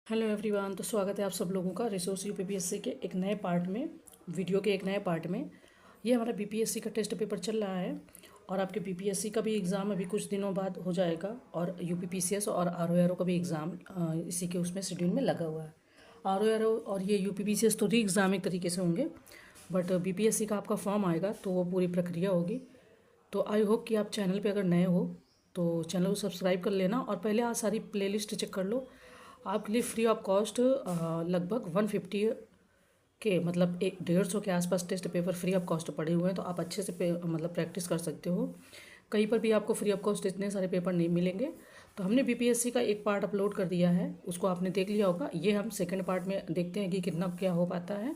Hello everyone. तो स्वागत है आप सब लोगों का रिसोर्स यूपीपीएससी के एक नए पार्ट में, वीडियो के एक नए पार्ट में। ये हमारा बीपीएससी का टेस्ट पेपर चल रहा है और आपके बीपीएससी का भी एग्ज़ाम अभी कुछ दिनों बाद हो जाएगा और यूपीपीसीएस और आरओआरओ का भी एग्ज़ाम इसी के उसमें शेड्यूल में लगा हुआ है। आरओआरओ और ये यूपीपीसीएस तो री एग्ज़ाम एक तरीके से होंगे, बट बीपीएससी का आपका फॉर्म आएगा तो वो पूरी प्रक्रिया होगी। तो आई होप कि आप चैनल पे अगर नए हो तो चैनल को सब्सक्राइब कर लेना और पहले आप सारी प्लेलिस्ट चेक कर लो। आपके लिए फ्री ऑफ कॉस्ट लगभग 150 के मतलब 150 के आसपास test paper free of cost पड़े हुए हैं, तो आप अच्छे से मतलब प्रैक्टिस कर सकते हो। कहीं पर भी आपको फ्री ऑफ कॉस्ट इतने सारे पेपर नहीं मिलेंगे। तो हमने बीपीएससी का एक पार्ट अपलोड कर दिया है, उसको आपने देख लिया होगा। ये हम सेकंड पार्ट में देखते हैं कि कितना क्या हो पाता है।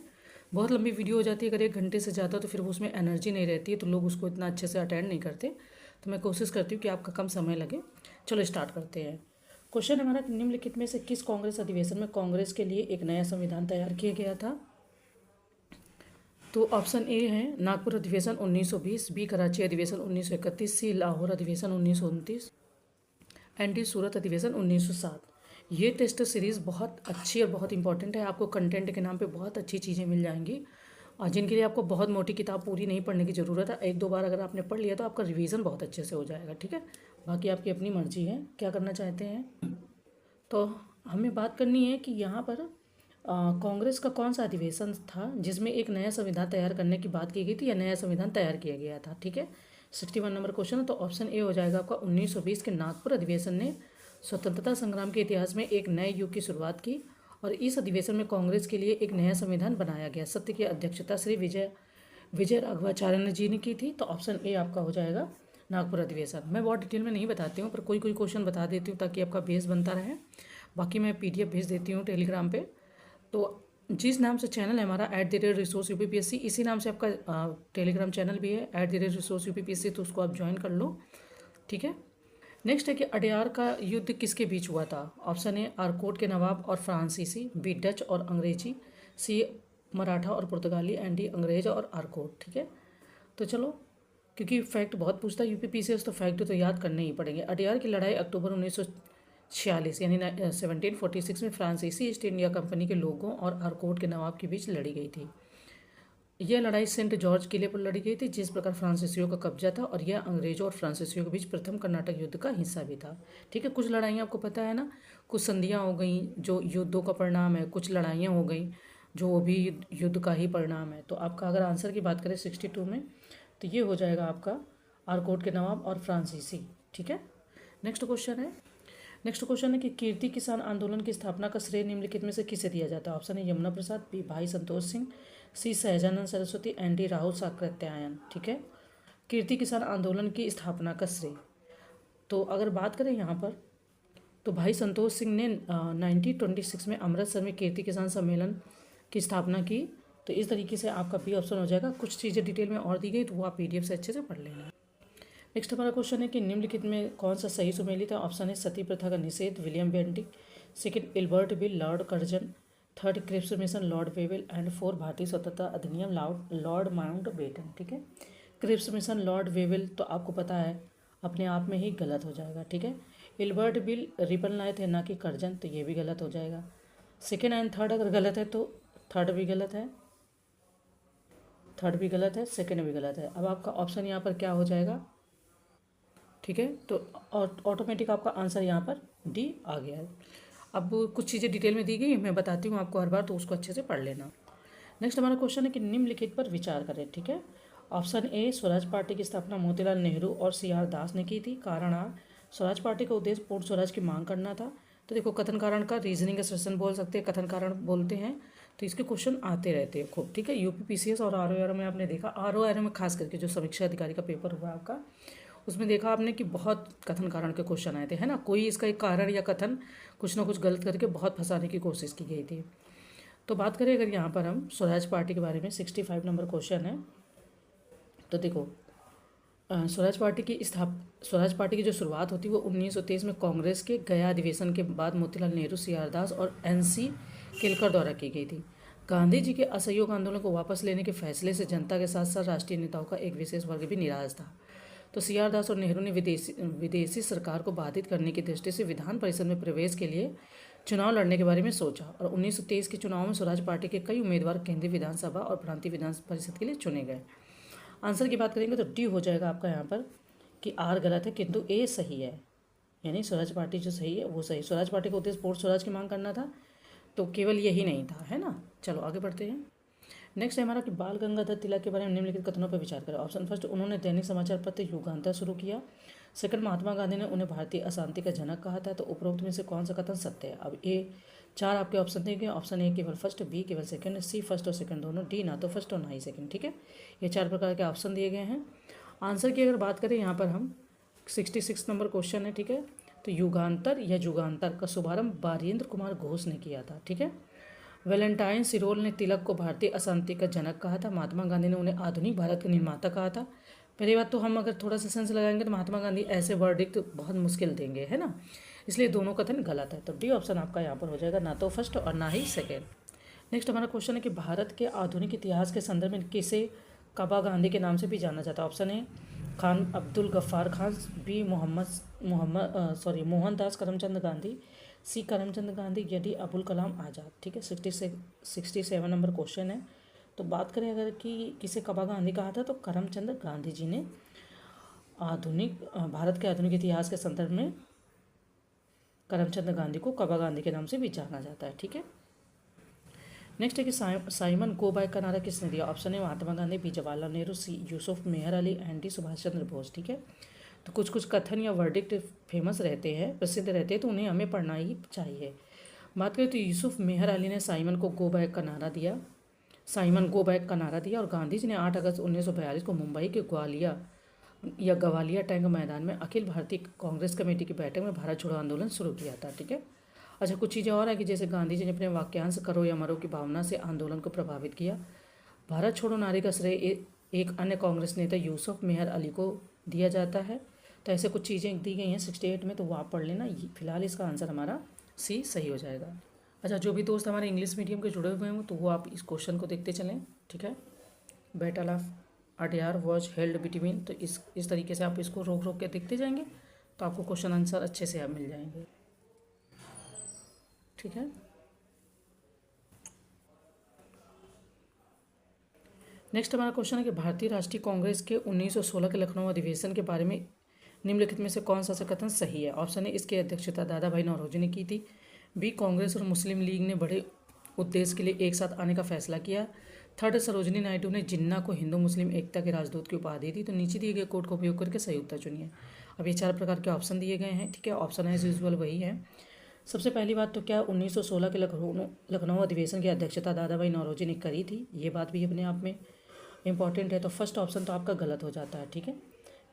बहुत लंबी वीडियो हो जाती है, अगर 1 घंटे से ज़्यादा तो फिर उसमें एनर्जी नहीं रहती है, तो लोग उसको इतना अच्छे से अटेंड नहीं करते। तो मैं कोशिश करती हूँ कि आपका कम समय लगे। चलो स्टार्ट करते हैं। क्वेश्चन हमारा निम्नलिखित में से किस कांग्रेस अधिवेशन में कांग्रेस के लिए एक नया संविधान तैयार किया गया था? तो ऑप्शन ए है नागपुर अधिवेशन 1920, बी कराची अधिवेशन 1931, सी लाहौर अधिवेशन 1929, एंड डी सूरत अधिवेशन 1907। ये टेस्ट सीरीज़ बहुत अच्छी और बहुत इंपॉर्टेंट है। आपको कंटेंट के नाम पे बहुत अच्छी चीज़ें मिल जाएंगी और जिनके लिए आपको बहुत मोटी किताब पूरी नहीं पढ़ने की ज़रूरत है। 1-2 बार अगर आपने पढ़ लिया तो आपका रिवीजन बहुत अच्छे से हो जाएगा। ठीक है, बाकी आपकी अपनी मर्जी है क्या करना चाहते हैं। तो हमें बात करनी है कि यहाँ पर कांग्रेस का कौन सा अधिवेशन था जिसमें एक नया संविधान तैयार करने की बात की गई थी या नया संविधान तैयार किया गया था। ठीक है, 61 नंबर क्वेश्चन है। तो ऑप्शन ए हो जाएगा आपका 1920 के नागपुर अधिवेशन ने स्वतंत्रता संग्राम के इतिहास में एक नए युग की शुरुआत की और इस अधिवेशन में कांग्रेस के लिए एक नया संविधान बनाया गया। सत्य की अध्यक्षता श्री विजय राघवाचार्य जी ने की थी। तो ऑप्शन ए आपका हो जाएगा नागपुर अधिवेशन। मैं बहुत डिटेल में नहीं बताती हूँ, पर कोई कोई क्वेश्चन बता देती हूँ ताकि आपका बेस बनता रहे। बाकी मैं पीडीएफ भेज देती हूँ टेलीग्राम पे। तो जिस नाम से चैनल है हमारा @रिसोर्स यूपीपीएससी, इसी नाम से आपका टेलीग्राम चैनल भी है @रिसोर्स यूपीपीएससी, तो उसको आप ज्वाइन कर लो। ठीक है, नेक्स्ट है कि अडयार का युद्ध किसके बीच हुआ था? ऑप्शन ए आरकोट के नवाब और फ्रांसीसी, बी डच और अंग्रेजी, सी मराठा और पुर्तगाली, एंड डी अंग्रेज और आरकोट। ठीक है, तो चलो क्योंकि फैक्ट बहुत पूछता है यूपीपीसीएस, तो फैक्ट तो याद करने ही पड़ेंगे। अडयार की लड़ाई अक्टूबर 1946 यानी 1746 में फ्रांसीसी ईस्ट इंडिया कंपनी के लोगों और आरकोट के नवाब के बीच लड़ी गई थी। यह लड़ाई सेंट जॉर्ज किले पर लड़ी गई थी, जिस प्रकार फ्रांसीसियों का कब्जा था, और यह अंग्रेजों और फ्रांसीसियों के बीच प्रथम कर्नाटक युद्ध का हिस्सा भी था। ठीक है, कुछ लड़ाइयाँ आपको पता है ना, कुछ संधियाँ हो गई जो युद्धों का परिणाम है, कुछ लड़ाइयाँ हो गई जो भी युद्ध का ही परिणाम है। तो आपका अगर आंसर की बात करें 62 में, तो ये हो जाएगा आपका आरकोट के नवाब और फ्रांसीसी। ठीक है, नेक्स्ट क्वेश्चन है कि कीर्ति किसान आंदोलन की स्थापना का श्रेय निम्नलिखित में से किसे दिया जाता है? ऑप्शन है यमुना प्रसाद, बी भाई संतोष सिंह, सी सहजानंद सरस्वती, एंड डी राहुल साकृत्यायन। ठीक है, कीर्ति किसान आंदोलन की स्थापना का श्रेय, तो अगर बात करें यहाँ पर तो भाई संतोष सिंह ने 1926 में अमृतसर में कीर्ति किसान सम्मेलन की स्थापना की। तो इस तरीके से आपका बी ऑप्शन हो जाएगा। कुछ चीज़ें डिटेल में और दी गई तो वो आप पीडीएफ से अच्छे से पढ़ लेना। नेक्स्ट हमारा क्वेश्चन है कि निम्नलिखित में कौन सा सही सुमेलित है? ऑप्शन है सती प्रथा का निषेध, William Bentinck, second Ilbert Bill, Lord Curzon, third Cripps Mission, Lord Wavell, and four भारतीय स्वतंत्रता अधिनियम, लॉर्ड माउंट बेटन। ठीक है, क्रिप्स मिशन, लॉर्ड वेवेल तो आपको पता है अपने आप में ही गलत हो जाएगा। ठीक है, इल्बर्ट बिल रिपन लाए थे ना कि कर्जन, तो ये भी गलत हो जाएगा। सेकेंड एंड थर्ड अगर गलत है तो थर्ड भी गलत है, सेकेंड भी गलत है। अब आपका ऑप्शन यहाँ पर क्या हो जाएगा? ठीक है, तो ऑटोमेटिक आपका आंसर यहाँ पर डी आ गया है। अब कुछ चीज़ें डिटेल में दी गई, मैं बताती हूँ आपको हर बार, तो उसको अच्छे से पढ़ लेना। नेक्स्ट हमारा क्वेश्चन है कि निम्नलिखित पर विचार करें। ठीक है, ऑप्शन ए स्वराज पार्टी की स्थापना मोतीलाल नेहरू और CR दास ने की थी। कारण आर, स्वराज पार्टी का उद्देश्य पूर्ण स्वराज की मांग करना था। तो देखो कथन कारण का रीजनिंग सेशन बोल सकते हैं, कथन कारण बोलते हैं, तो इसके क्वेश्चन आते रहते हैं खूब। ठीक है, यूपीपीसीएस और आरओआरओ में आपने देखा, आरओआरओ में खास करके जो समीक्षा अधिकारी का पेपर हुआ आपका, उसमें देखा आपने कि बहुत कथन कारण के क्वेश्चन आए थे, है ना। कोई इसका एक कारण या कथन कुछ ना कुछ गलत करके बहुत फंसाने की कोशिश की गई थी। तो बात करें अगर यहाँ पर हम स्वराज पार्टी के बारे में, 65 नंबर क्वेश्चन है। तो देखो स्वराज पार्टी की जो शुरुआत होती है वो 1923 में कांग्रेस के गया अधिवेशन के बाद मोतीलाल नेहरू, CR दास और NC केलकर द्वारा की गई थी। गांधी जी के असहयोग आंदोलन को वापस लेने के फैसले से जनता के साथ साथ राष्ट्रीय नेताओं का एक विशेष वर्ग भी निराश था। तो CR दास और नेहरू ने विदेशी सरकार को बाधित करने की दृष्टि से विधान परिषद में प्रवेश के लिए चुनाव लड़ने के बारे में सोचा और 1923 के चुनाव में स्वराज पार्टी के कई उम्मीदवार केंद्रीय विधानसभा और प्रांतीय विधान परिषद के लिए चुने गए। आंसर की बात करेंगे तो डी हो जाएगा आपका यहाँ पर कि आर गलत है किंतु ए सही है, यानी स्वराज पार्टी जो सही है वो सही। स्वराज पार्टी का उद्देश्य पूर्ण स्वराज की मांग करना था, तो केवल यही नहीं था, है ना। चलो आगे बढ़ते हैं। नेक्स्ट है हमारा कि बाल गंगाधर तिलक के बारे में निम्नलिखित कथनों पर विचार करें। ऑप्शन फर्स्ट, उन्होंने दैनिक समाचार पत्र युगांतर शुरू किया। सेकंड, महात्मा गांधी ने उन्हें भारतीय अशांति का जनक कहा था। तो उपरोक्त में से कौन सा कथन सत्य है। अब ए 4 आपके ऑप्शन दिए गए। ऑप्शन ए केवल फर्स्ट, बी केवल सेकंड, सी फर्स्ट और सेकंड दोनों, डी ना तो फर्स्ट और ना ही सेकंड। ठीक है, ये 4 प्रकार के ऑप्शन दिए गए हैं। आंसर की अगर बात करें यहाँ पर हम 66 नंबर क्वेश्चन है। ठीक है, तो युगांतर या जुगांतर का शुभारंभ बारिंद्र कुमार घोष ने किया था। ठीक है, वैलेंटाइन सिरोल ने तिलक को भारतीय अशांति का जनक कहा था। महात्मा गांधी ने उन्हें आधुनिक भारत के निर्माता कहा था। पहली बात तो हम अगर थोड़ा सा सेंस लगाएंगे तो महात्मा गांधी ऐसे वर्डिक्ट तो बहुत मुश्किल देंगे, है ना, इसलिए दोनों कथन गलत है। तो डी ऑप्शन आपका यहाँ पर हो जाएगा, ना तो फर्स्ट और ना ही सेकेंड। नेक्स्ट हमारा क्वेश्चन है कि भारत के आधुनिक इतिहास के संदर्भ में किसे कबा गांधी के नाम से भी जाना जाता है। Option A Khan Abdul Ghaffar Khan, B Mohandas Karamchand Gandhi, C Karamchand Gandhi, या डी अबुल कलाम आज़ाद। ठीक है, 67 नंबर क्वेश्चन है। तो बात करें अगर कि किसे कबा गांधी कहा था, तो करमचंद गांधी जी ने भारत के आधुनिक इतिहास के संदर्भ में करमचंद गांधी को कबा गांधी के नाम से भी जाना जाता है। ठीक है, नेक्स्ट है कि साइमन गो बैक का नारा किसने दिया। ऑप्शन है Mahatma Gandhi, B Jawaharlal Nehru, C Yusuf Meher Ali, and D Subhash Chandra Bose. ठीक है, तो कुछ कुछ कथन या वर्डिक्ट फेमस रहते हैं, प्रसिद्ध रहते हैं, तो उन्हें हमें पढ़ना ही चाहिए। बात करें तो यूसुफ मेहर अली ने साइमन गो बैक का नारा दिया और गांधी जी ने 8 अगस्त 1942 को मुंबई के गवालिया टैंक मैदान में अखिल भारतीय कांग्रेस कमेटी की बैठक में भारत छोड़ो आंदोलन शुरू किया था। ठीक है, अच्छा कुछ चीज़ें और है कि जैसे गांधी जी ने अपने वाक्यांश करो या मरो की भावना से आंदोलन को प्रभावित किया। भारत छोड़ो नारे का श्रेय एक अन्य कांग्रेस नेता यूसुफ मेहर अली को दिया जाता है। तो ऐसे कुछ चीज़ें दी गई हैं 68 में, तो वो आप पढ़ लेना। फिलहाल इसका आंसर हमारा सी सही हो जाएगा। अच्छा, जो भी दोस्त हमारे इंग्लिश मीडियम के जुड़े हुए हों तो वो आप इस क्वेश्चन को देखते चलें। ठीक है, battle of Adyar was held between, तो इस तरीके से आप इसको रोक रोक के देखते जाएंगे तो आपको क्वेश्चन आंसर अच्छे से आप मिल जाएंगे। ठीक है, नेक्स्ट हमारा क्वेश्चन है कि भारतीय राष्ट्रीय कांग्रेस के 1916 के लखनऊ अधिवेशन के बारे में निम्नलिखित में से कौन सा कथन सही है। ऑप्शन है इसकी अध्यक्षता दादा भाई नौरोजी ने की थी, बी कांग्रेस और मुस्लिम लीग ने बड़े उद्देश्य के लिए एक साथ आने का फैसला किया, थर्ड सरोजिनी नायडू ने जिन्ना को हिंदू मुस्लिम एकता के राजदूत की उपाधि दी। तो नीचे दिए गए कोड का उपयोग करके सही उत्तर चुनिए। अब ये 4 प्रकार के ऑप्शन दिए गए हैं। ठीक है, ऑप्शन एज यूजुअल वही है। सबसे पहली बात तो क्या 1916 के लखनऊ अधिवेशन की अध्यक्षता दादा भाई नौरोजी ने करी थी, ये बात भी अपने आप में इम्पॉर्टेंट है। तो फर्स्ट ऑप्शन तो आपका गलत हो जाता है। ठीक है,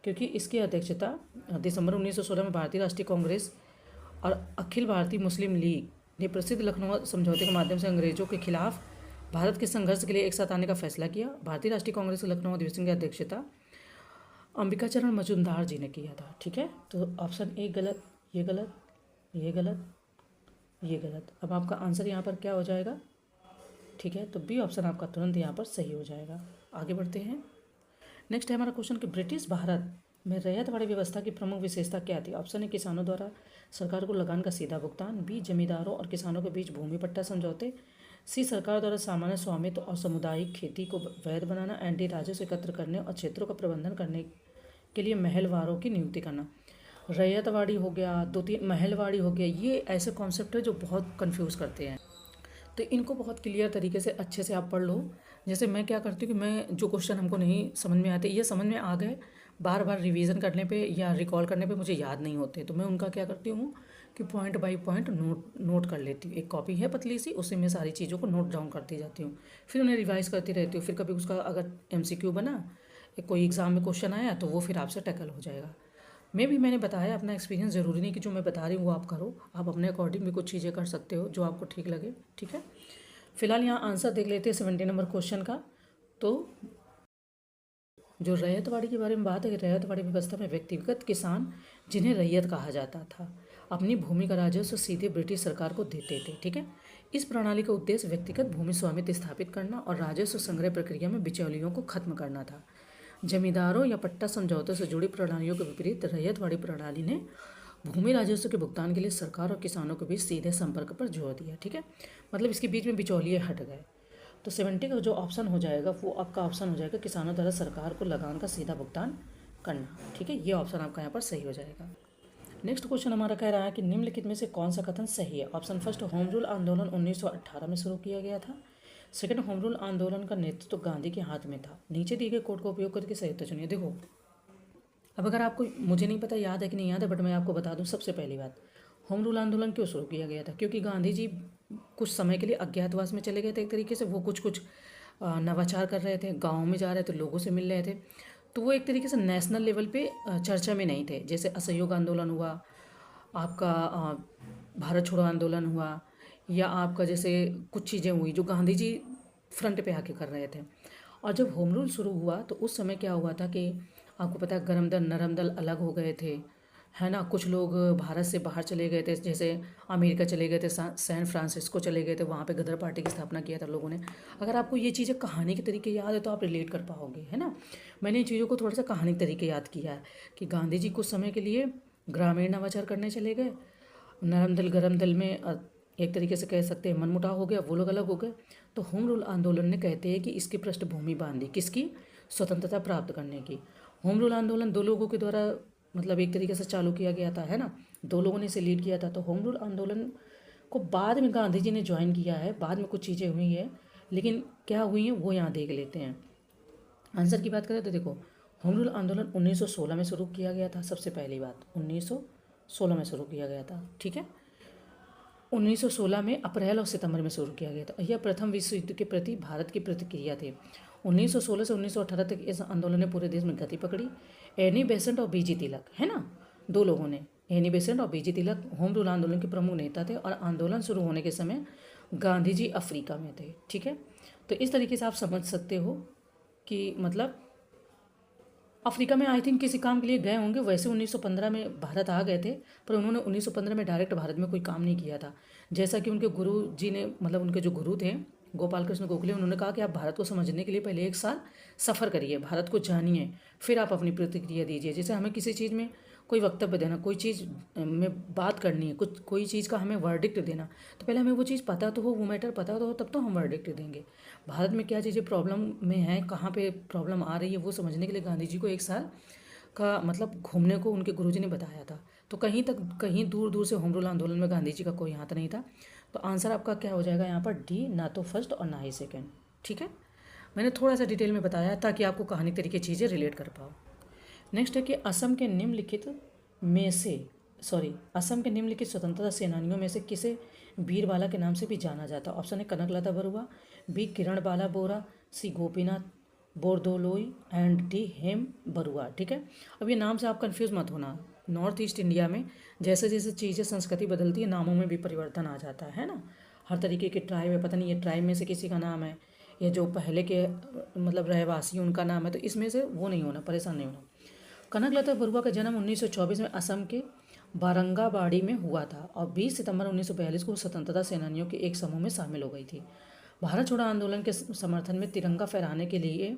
क्योंकि इसकी अध्यक्षता दिसंबर 1916 में भारतीय राष्ट्रीय कांग्रेस और अखिल भारतीय मुस्लिम लीग ने प्रसिद्ध लखनऊ समझौते के माध्यम से अंग्रेजों के खिलाफ भारत के संघर्ष के लिए एक साथ आने का फैसला किया। भारतीय राष्ट्रीय कांग्रेस के लखनऊ अधिवेशन की अध्यक्षता अंबिकाचरण मजूमदार जी ने किया था। ठीक है, तो ऑप्शन ए गलत, ये गलत, ये गलत, ये गलत। अब आपका आंसर यहाँ पर क्या हो जाएगा। ठीक है, तो बी ऑप्शन आपका तुरंत यहाँ पर सही हो जाएगा। आगे बढ़ते हैं। नेक्स्ट है हमारा क्वेश्चन कि ब्रिटिश भारत में रैयतवाड़ी व्यवस्था की प्रमुख विशेषता क्या थी। ऑप्शन है किसानों द्वारा सरकार को लगान का सीधा भुगतान, बी जमींदारों और किसानों के बीच भूमि पट्टा समझौते, सी सरकार द्वारा सामान्य स्वामित्व और सामुदायिक खेती को वैध बनाना, एंड डी राजस्व एकत्र करने और क्षेत्रों का प्रबंधन करने के लिए महलवारों की नियुक्ति करना। रैयतवाड़ी हो गया, 2-3 महलवाड़ी हो गया, ये ऐसे कॉन्सेप्ट है जो बहुत कंफ्यूज करते हैं, तो इनको बहुत क्लियर तरीके से अच्छे से आप पढ़ लो। जैसे मैं क्या करती हूँ कि मैं जो क्वेश्चन हमको नहीं समझ में आते, ये समझ में आ गए, बार बार रिवीजन करने पे या रिकॉल करने पे मुझे याद नहीं होते, तो मैं उनका क्या करती हूँ कि पॉइंट बाय पॉइंट नोट कर लेती हूँ। एक कॉपी है पतली सी, उसी में सारी चीज़ों को नोट डाउन करती जाती हूँ, फिर उन्हें रिवाइज करती रहती हूँ। फिर कभी उसका अगर MCQ बना, कोई एग्ज़ाम में क्वेश्चन आया, तो वो फिर आपसे टैकल हो जाएगा। मैंने बताया अपना एक्सपीरियंस, ज़रूरी नहीं कि जो मैं बता रही हूँ वो आप करो, आप अपने अकॉर्डिंग भी कुछ चीज़ें कर सकते हो जो आपको ठीक लगे। ठीक है, फिलहाल यहाँ आंसर देख लेते हैं 70 नंबर क्वेश्चन का। तो जो रैयतवाड़ी के बारे में बात है कि रैयतवाड़ी व्यवस्था में व्यक्तिगत किसान, जिन्हें रैयत कहा जाता था, अपनी भूमि का राजस्व सीधे ब्रिटिश सरकार को देते थे। ठीक है, इस प्रणाली का उद्देश्य व्यक्तिगत भूमि स्वामित्व स्थापित करना और राजस्व संग्रह प्रक्रिया में बिचौलियों को खत्म करना था। जमींदारों या पट्टा समझौतों से जुड़ी प्रणालियों के विपरीत रैयतवाड़ी प्रणाली ने भूमि राजस्व के भुगतान के लिए सरकार और किसानों के बीच सीधे संपर्क पर जोर दिया। ठीक है, मतलब इसके बीच में बिचौलिए हट गए। तो 70 का जो ऑप्शन हो जाएगा वो आपका ऑप्शन हो जाएगा किसानों द्वारा सरकार को लगान का सीधा भुगतान करना। ठीक है, ये ऑप्शन आपका यहाँ पर सही हो जाएगा। नेक्स्ट क्वेश्चन हमारा कह रहा है कि निम्नलिखित में से कौन सा कथन सही है। ऑप्शन फर्स्ट, होम रूल आंदोलन 1918 में शुरू किया गया था। सेकंड, होम रूल आंदोलन का नेतृत्व तो गांधी के हाथ में था। नीचे दिए गए कोड का उपयोग करके सही उत्तर चुनिए। देखो, अब अगर आपको, मुझे नहीं पता याद है कि नहीं याद है, बट मैं आपको बता दूं। सबसे पहली बात, होम रूल आंदोलन क्यों शुरू किया गया था? क्योंकि गांधी जी कुछ समय के लिए अज्ञातवास में चले गए थे। एक तरीके से वो कुछ नवाचार कर रहे थे, गाँव में जा रहे थे, लोगों से मिल रहे थे। तो वो एक तरीके से नेशनल लेवल पे चर्चा में नहीं थे। जैसे असहयोग आंदोलन हुआ, आपका भारत छोड़ो आंदोलन हुआ, या आपका जैसे कुछ चीज़ें हुई जो गांधी जी फ्रंट पे आके कर रहे थे। और जब होम रूल शुरू हुआ तो उस समय क्या हुआ था कि आपको पता है गरम दल नरम दल अलग हो गए थे, है ना। कुछ लोग भारत से बाहर चले गए थे, जैसे अमेरिका चले गए थे, सैन फ्रांसिस्को चले गए थे, वहाँ पे गदर पार्टी की स्थापना किया था लोगों ने। अगर आपको ये चीज़ें कहानी के तरीके याद है तो आप रिलेट कर पाओगे, है ना। मैंने इन चीज़ों को थोड़ा सा कहानी के तरीके याद किया है कि गांधी जी कुछ समय के लिए ग्रामीण नवाचार करने चले गए, नरम दल गरम दल में एक तरीके से कह सकते हैं मनमुटाव हो गया, वो लोग अलग हो गए। तो होम रूल आंदोलन ने कहते हैं कि इसकी पृष्ठभूमि बांधी किसकी, स्वतंत्रता प्राप्त करने की। होम रूल आंदोलन दो लोगों के द्वारा मतलब एक तरीके से चालू किया गया था, है ना। दो लोगों ने इसे लीड किया था। तो होम रूल आंदोलन को बाद में गांधी जी ने ज्वाइन किया है, बाद में कुछ चीज़ें हुई है, लेकिन क्या हुई हैं वो यहाँ देख लेते हैं। आंसर की बात करें तो देखो, होम रूल आंदोलन 1916 में शुरू किया गया था। सबसे पहली बात 1916 में शुरू किया गया था। ठीक है, 1916 में अप्रैल और सितंबर में शुरू किया गया था। यह प्रथम विश्व युद्ध के प्रति भारत की प्रतिक्रिया थी। 1916 से 1918 तक इस आंदोलन ने पूरे देश में गति पकड़ी। एनी बेसेंट और बीजी तिलक, है ना, दो लोगों ने, एनी बेसेंट और बीजी तिलक होम रूल आंदोलन के प्रमुख नेता थे। और आंदोलन शुरू होने के समय गांधी जी अफ्रीका में थे। ठीक है, तो इस तरीके से आप समझ सकते हो कि मतलब अफ्रीका में आई थिंक किसी काम के लिए गए होंगे। वैसे 1915 में भारत आ गए थे, पर उन्होंने 1915 में डायरेक्ट भारत में कोई काम नहीं किया था। जैसा कि उनके गुरु जी ने, मतलब उनके जो गुरु थे गोपाल कृष्ण गोखले, उन्होंने कहा कि आप भारत को समझने के लिए पहले 1 साल सफ़र करिए, भारत को जानिए, फिर आप अपनी प्रतिक्रिया दीजिए। जैसे हमें किसी चीज़ में कोई वक्तव्य देना, कोई चीज़ में बात करनी है, कुछ कोई चीज़ का हमें वर्डिक्ट देना, तो पहले हमें वो चीज़ पता तो हो, वो मैटर पता तो हो, तब तो हम वर्डिक्ट देंगे। भारत में क्या चीज़ें प्रॉब्लम में है, कहाँ पे प्रॉब्लम आ रही है, वो समझने के लिए गांधी जी को 1 साल का मतलब घूमने को उनके गुरुजी ने बताया था। तो कहीं दूर दूर से होम रूल आंदोलन में गांधी जी का कोई हाथ नहीं था। तो आंसर आपका क्या हो जाएगा यहाँ पर, डी, ना तो फर्स्ट और ना ही सेकेंड। ठीक है, मैंने थोड़ा सा डिटेल में बताया ताकि आपको कहानी तरीके चीज़ें रिलेट कर पाओ। नेक्स्ट है कि असम के निम्नलिखित स्वतंत्रता सेनानियों में से किसे वीरबाला के नाम से भी जाना जाता है। ऑप्शन है Kanaklata Barua, B Kiran Bala Bora, C Gopinath Bordoloi and D Hem Barua. ठीक है, अब ये नाम से आप कंफ्यूज मत होना। नॉर्थ ईस्ट इंडिया में जैसे जैसे चीज़ें संस्कृति बदलती है, नामों में भी परिवर्तन आ जाता है ना। हर तरीके के ट्राइब है, पता नहीं ये ट्राइब में से किसी का नाम है या जो पहले के मतलब रहवासी उनका नाम है, तो इसमें से वो नहीं होना, परेशान नहीं होना। कनकलता बरुआ का जन्म 1924 में असम के बारंगाबाड़ी में हुआ था और 20 सितंबर 1942 को स्वतंत्रता सेनानियों के एक समूह में शामिल हो गई थी। भारत छोड़ो आंदोलन के समर्थन में तिरंगा फहराने के लिए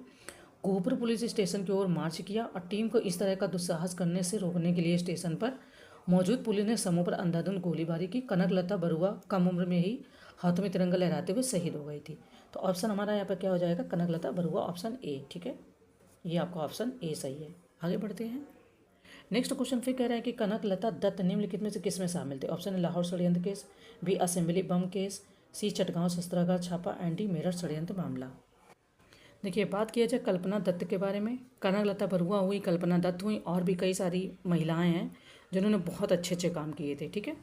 गोहपुर पुलिस स्टेशन की ओर मार्च किया और टीम को इस तरह का दुस्साहस करने से रोकने के लिए स्टेशन पर मौजूद पुलिस ने समूह पर अंधाधुंध गोलीबारी की। कनकलता बरुआ कम उम्र में ही हाथों में तिरंगा लहराते हुए शहीद हो गई थी। तो ऑप्शन हमारा यहाँ पर क्या हो जाएगा, कनकलता बरुआ, ऑप्शन ए। ठीक है, ये आपका ऑप्शन ए सही है। आगे बढ़ते हैं। नेक्स्ट क्वेश्चन फिर कह रहा है कि कनकलता दत्त निम्नलिखित में से किस में शामिल थे। ऑप्शन है लाहौर षड्यंत्र केस, बी असेंबली बम केस, सी चटगांव शस्त्रागार छापा एंड डी मेरठ षड्यंत्र मामला। देखिए, बात किया जाए कल्पना दत्त के बारे में, कनकलता बरुआ हुई, कल्पना दत्त हुई, और भी कई सारी महिलाएं हैं जिन्होंने बहुत अच्छे अच्छे काम किए थे। ठीक है,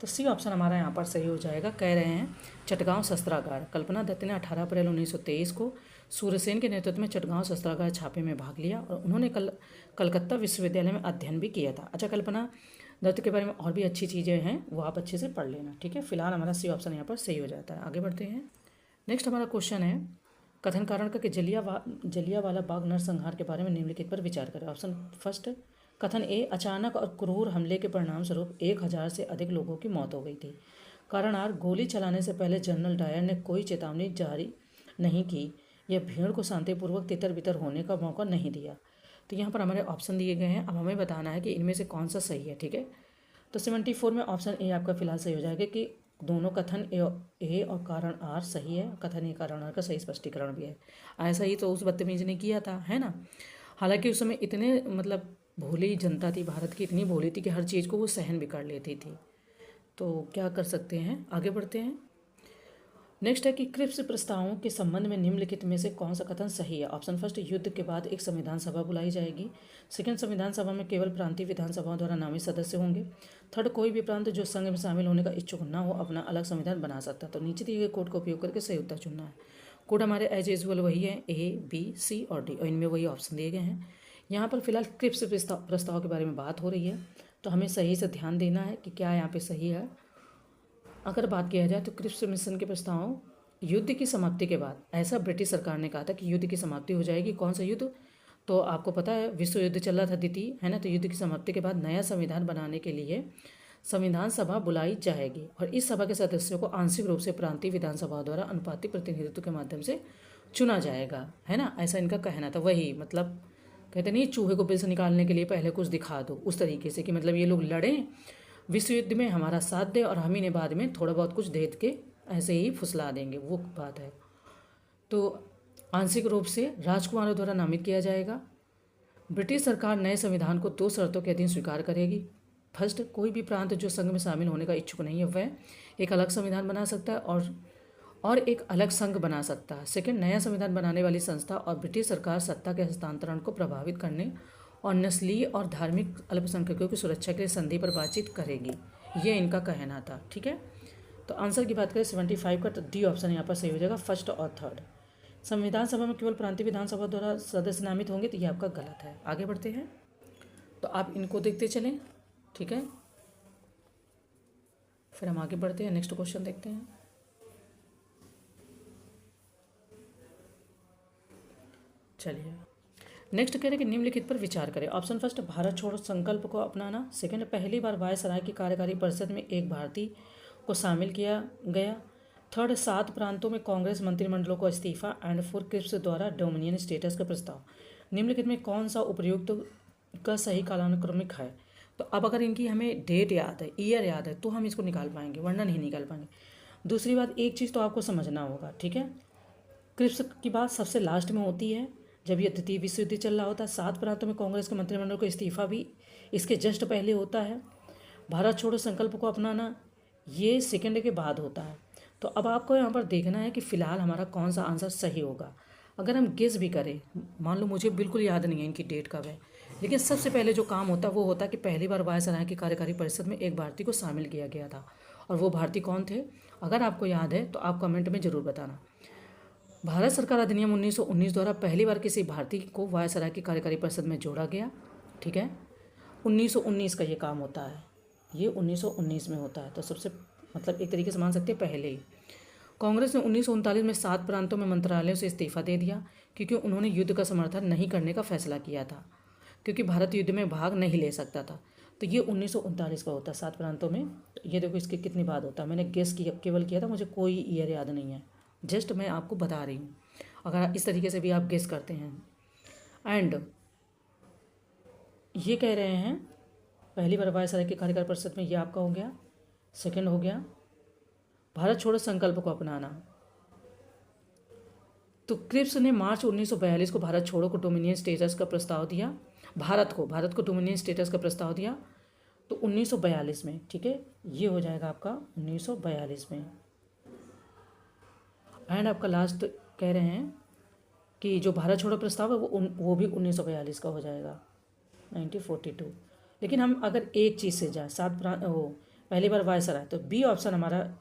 तो सी ऑप्शन हमारा यहाँ पर सही हो जाएगा। कह रहे हैं चटगांव शस्त्रागार। कल्पना दत्त ने 18 अप्रैल 1923 को सूर्यसेन के नेतृत्व में चटगांव शस्त्रागार छापे में भाग लिया और उन्होंने कलकत्ता विश्वविद्यालय में अध्ययन भी किया था। अच्छा, कल्पना दत्त के बारे में और भी अच्छी चीज़ें हैं, वो आप अच्छे से पढ़ लेना। ठीक है, फिलहाल हमारा सी ऑप्शन यहाँ पर सही हो जाता है। आगे बढ़ते हैं। नेक्स्ट हमारा क्वेश्चन है कथन कारण का कि जलियांवाला बाग नरसंहार के बारे में निम्नलिखित पर विचार करें। ऑप्शन फर्स्ट, कथन ए, अचानक और क्रूर हमले के परिणाम स्वरूप 1000 से अधिक लोगों की मौत हो गई थी। कारण आर, गोली चलाने से पहले जनरल डायर ने कोई चेतावनी जारी नहीं की या भीड़ को शांतिपूर्वक तितर बितर होने का मौका नहीं दिया। तो यहाँ पर हमारे ऑप्शन दिए गए हैं। अब हमें बताना है कि इनमें से कौन सा सही है। ठीक है, तो 74 में ऑप्शन ए आपका फिलहाल सही हो जाएगा कि दोनों कथन ए और कारण आर सही है। कथन ए कारण आर का सही स्पष्टीकरण भी है। ऐसा ही तो उस बदतमीज ने किया था, है ना। हालांकि उस समय इतने मतलब भोली जनता थी, भारत की इतनी भोली थी कि हर चीज़ को वो सहन भी कर लेती थी। तो क्या कर सकते हैं, आगे बढ़ते हैं। नेक्स्ट है कि क्रिप्स प्रस्तावों के संबंध में निम्नलिखित में से कौन सा कथन सही है। ऑप्शन फर्स्ट, युद्ध के बाद एक संविधान सभा बुलाई जाएगी। सेकंड, संविधान सभा में केवल प्रांतीय विधानसभाओं द्वारा नामित सदस्य होंगे। थर्ड, कोई भी प्रांत जो संघ में शामिल होने का इच्छुक न हो अपना अलग संविधान बना सकता है। तो नीचे दिए गए कोड का उपयोग करके सही उत्तर चुनना है। कोड हमारे एज यूजुअल वही है, ए, बी, सी और डी, और इनमें वही ऑप्शन दिए गए हैं। यहाँ पर फिलहाल क्रिप्स प्रस्ताव के बारे में बात हो रही है, तो हमें सही से ध्यान देना है कि क्या यहाँ पे सही है। अगर बात किया जाए तो क्रिप्स मिशन के प्रस्ताव युद्ध की समाप्ति के बाद, ऐसा ब्रिटिश सरकार ने कहा था कि युद्ध की समाप्ति हो जाएगी। कौन सा युद्ध, तो आपको पता है विश्व युद्ध चल रहा था द्वितीय, है ना। तो युद्ध की समाप्ति के बाद नया संविधान बनाने के लिए संविधान सभा बुलाई जाएगी और इस सभा के सदस्यों को आंशिक रूप से प्रांतीय विधानसभाओं द्वारा अनुपातिक प्रतिनिधित्व के माध्यम से चुना जाएगा, है ना। ऐसा इनका कहना था। वही मतलब कहते नहीं, चूहे को बिल से निकालने के लिए पहले कुछ दिखा दो, उस तरीके से कि मतलब ये लोग लड़ें विश्व युद्ध में, हमारा साथ दे और हम ही ने बाद में थोड़ा बहुत कुछ दे के ऐसे ही फुसला देंगे, वो बात है। तो आंशिक रूप से राजकुमारों द्वारा नामित किया जाएगा। ब्रिटिश सरकार नए संविधान को 2 शर्तों के अधीन स्वीकार करेगी। फर्स्ट, कोई भी प्रांत जो संघ में शामिल होने का इच्छुक नहीं है वह एक अलग संविधान बना सकता है और एक अलग संघ बना सकता है। सेकंड, नया संविधान बनाने वाली संस्था और ब्रिटिश सरकार सत्ता के हस्तांतरण को प्रभावित करने और नस्लीय और धार्मिक अल्पसंख्यकों की सुरक्षा के लिए संधि पर बातचीत करेगी। ये इनका कहना था, ठीक है। तो आंसर की बात करें 75 का, तो डी ऑप्शन यहाँ पर सही हो जाएगा, फर्स्ट और थर्ड। संविधान सभा में केवल प्रांतीय विधानसभा द्वारा सदस्य नामित होंगे, तो ये आपका गलत है। आगे बढ़ते हैं, तो आप इनको देखते चलें, ठीक है। फिर हम आगे बढ़ते हैं, नेक्स्ट क्वेश्चन देखते हैं। चलिए नेक्स्ट कह रहे हैं कि निम्नलिखित पर विचार करें। ऑप्शन फर्स्ट, भारत छोड़ो संकल्प को अपनाना। सेकंड, पहली बार वायसराय की कार्यकारी परिषद में एक भारतीय को शामिल किया गया। थर्ड, 7 प्रांतों में कांग्रेस मंत्रिमंडलों को इस्तीफा। एंड 4, क्रिप्स द्वारा डोमिनियन स्टेटस का प्रस्ताव। निम्नलिखित में कौन सा उपयुक्त का सही कालानुक्रमिक है। तो अब अगर इनकी हमें डेट याद है, ईयर याद है, तो हम इसको निकाल पाएंगे, वरना नहीं निकाल पाएंगे। दूसरी बात, एक चीज़ तो आपको समझना होगा, ठीक है। क्रिप्स की बात सबसे लास्ट में होती है जब ये द्वितीय विश्व युद्ध चल रहा होता है। 7 प्रांतों में कांग्रेस के मंत्रिमंडल को इस्तीफा भी इसके जस्ट पहले होता है। भारत छोड़ो संकल्प को अपनाना ये सेकंड के बाद होता है। तो अब आपको यहाँ पर देखना है कि फ़िलहाल हमारा कौन सा आंसर सही होगा। अगर हम गेस भी करें, मान लो मुझे बिल्कुल याद नहीं है इनकी डेट कब है, लेकिन सबसे पहले जो काम होता है वो होता है कि पहली बार वायसराय की कार्यकारी परिषद में एक भारतीय को शामिल किया गया था। और वो भारतीय कौन थे, अगर आपको याद है तो आप कमेंट में ज़रूर बताना। भारत सरकार अधिनियम 1919 द्वारा पहली बार किसी भारतीय को वायसराय की कार्यकारी परिषद में जोड़ा गया, ठीक है। 1919 का ये काम होता है, ये 1919 में होता है। तो सबसे मतलब एक तरीके से मान सकते हैं पहले ही। कांग्रेस ने 1939 में 7 प्रांतों में मंत्रालयों से इस्तीफा दे दिया क्योंकि उन्होंने युद्ध का समर्थन नहीं करने का फैसला किया था, क्योंकि भारत युद्ध में भाग नहीं ले सकता था। तो ये 1939 का होता है 7 प्रांतों में। तो ये देखो इसके कितनी बात होता है, मैंने गेस केवल किया था, मुझे कोई ईयर याद नहीं है, जस्ट मैं आपको बता रही हूँ। अगर इस तरीके से भी आप गेस करते हैं। एंड ये कह रहे हैं पहली बार वायसराय की कार्यकारी परिषद में, ये आपका हो गया। सेकंड हो गया भारत छोड़ो संकल्प को अपनाना। तो क्रिप्स ने मार्च 1942 को भारत छोड़ो को डोमिनियन स्टेटस का प्रस्ताव दिया, भारत को डोमिनियन स्टेटस का प्रस्ताव दिया तो 1942 में, ठीक है। ये हो जाएगा आपका 1942 में। एंड आपका लास्ट कह रहे हैं कि जो भारत छोड़ो प्रस्ताव है वो भी 1942 का हो जाएगा, 1942। लेकिन हम अगर एक चीज़ से जाए, 7 पहली बार वायसराय, तो बी ऑप्शन हमारा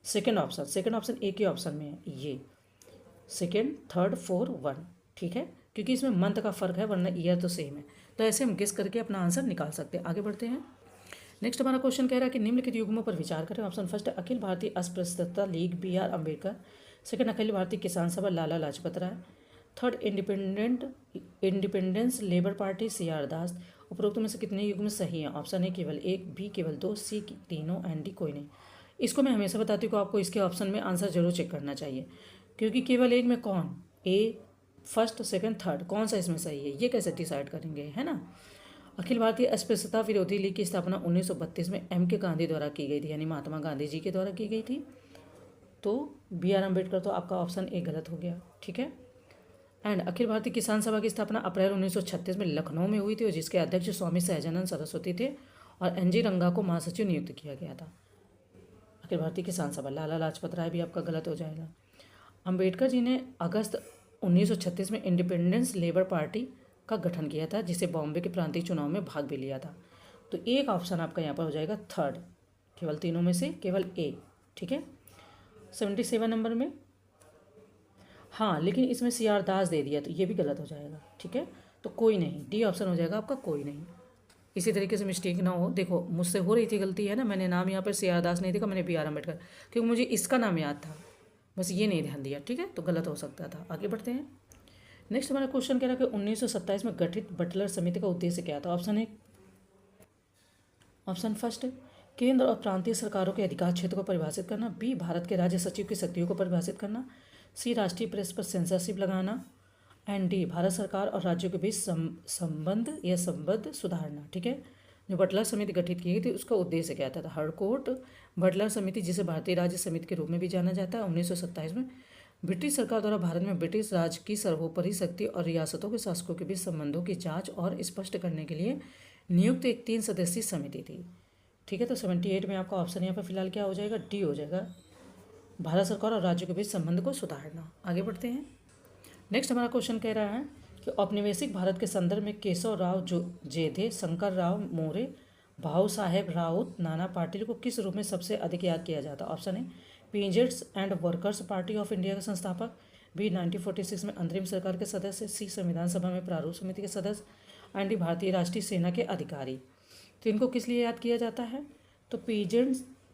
सेकंड ऑप्शन एक ही ऑप्शन में है, ये सेकंड, थर्ड, 4, 1, ठीक है। क्योंकि इसमें मंथ का फ़र्क है, वरना ईयर तो सेम है। तो ऐसे हम गेस करके अपना आंसर निकाल सकते हैं। आगे बढ़ते हैं। नेक्स्ट हमारा क्वेश्चन कह रहा है कि निम्नलिखित युग्मों पर विचार करें। Option first, Akhil Bharatiya Asprishyata league BR Ambedkar. Second, Akhil Bharatiya Kisan Sabha Lala Lajpat Rai. Third, independence labour party CR Das. उपरोक्त में से कितने युग्म सही हैं। ऑप्शन ए केवल 1, बी केवल 2, सी तीनों, एंड डी कोई नहीं। इसको मैं हमेशा बताती हूँ कि आपको इसके ऑप्शन में आंसर जरूर चेक करना चाहिए, क्योंकि केवल एक में कौन, ए फर्स्ट, सेकंड, थर्ड, कौन सा इसमें सही है ये कैसे डिसाइड करेंगे, है ना। अखिल भारतीय अस्पृश्यता विरोधी लीग की स्थापना 1932 में M.K. गांधी द्वारा की गई थी, यानी महात्मा गांधी जी के द्वारा की गई थी। तो B.R. अम्बेडकर, तो आपका ऑप्शन ए गलत हो गया, ठीक है। एंड अखिल भारतीय किसान सभा की स्थापना अप्रैल 1936 में लखनऊ में हुई थी और जिसके अध्यक्ष स्वामी सहजानंद सरस्वती थे और NG रंगा को महासचिव नियुक्त किया गया था। अखिल भारतीय किसान सभा। लाला लाजपत राय भी आपका गलत हो जाएगा। अंबेडकर जी ने अगस्त 1936 में इंडिपेंडेंस लेबर पार्टी का गठन किया था, जिसे बॉम्बे के प्रांतीय चुनाव में भाग भी लिया था। तो एक ऑप्शन आपका यहाँ पर हो जाएगा थर्ड, केवल तीनों में से केवल ए, ठीक है। 77 नंबर में, हाँ लेकिन इसमें CR दास दे दिया तो ये भी गलत हो जाएगा, ठीक है। तो कोई नहीं, डी ऑप्शन हो जाएगा आपका कोई नहीं। इसी तरीके से मिस्टेक ना हो, देखो मुझसे हो रही थी गलती, है ना, मैंने नाम यहाँ पर CR दास नहीं देखा, मैंने B.R. अम्बेडकर, क्योंकि मुझे इसका नाम याद था, बस ये नहीं ध्यान दिया, ठीक है, तो गलत हो सकता था। आगे बढ़ते हैं। नेक्स्ट हमारा क्वेश्चन कह रहा है कि 1927 में गठित बटलर समिति का उद्देश्य क्या था। ऑप्शन फर्स्ट, केंद्र और प्रांतीय सरकारों के अधिकार क्षेत्र को परिभाषित करना। बी, भारत के राज्य सचिव की शक्तियों को परिभाषित करना। सी, राष्ट्रीय प्रेस पर सेंसरशिप लगाना। एंड डी, भारत सरकार और राज्यों के बीच संबंध सुधारना, ठीक है। जो बटलर समिति गठित की गई थी उसका उद्देश्य क्या था। हरकोर्ट बटलर समिति, जिसे भारतीय राज्य समिति के रूप में भी जाना जाता है, 1927 में ब्रिटिश सरकार द्वारा भारत में ब्रिटिश राज की सर्वोपरि शक्ति और रियासतों के शासकों के बीच संबंधों की जांच और स्पष्ट करने के लिए नियुक्त एक 3 सदस्यीय समिति थी, ठीक है। तो 78 में आपका ऑप्शन यहाँ पर फिलहाल क्या हो जाएगा, डी हो जाएगा, भारत सरकार और राज्यों के बीच संबंध को सुधारना। आगे बढ़ते हैं। नेक्स्ट हमारा क्वेश्चन कह रहा है कि औपनिवेशिक भारत के संदर्भ में केशव राव जेधे, शंकर राव मोरे, भाऊ साहेब राउत, नाना पाटिल को किस रूप में सबसे अधिक याद किया जाता है। ऑप्शन है peasants and workers party of India के संस्थापक। बी, 1946 में अंतरिम सरकार के सदस्य। सी, संविधान सभा में प्रारूप समिति के सदस्य। एंड डी, भारतीय राष्ट्रीय सेना के अधिकारी। तो इनको किस लिए याद किया जाता है, तो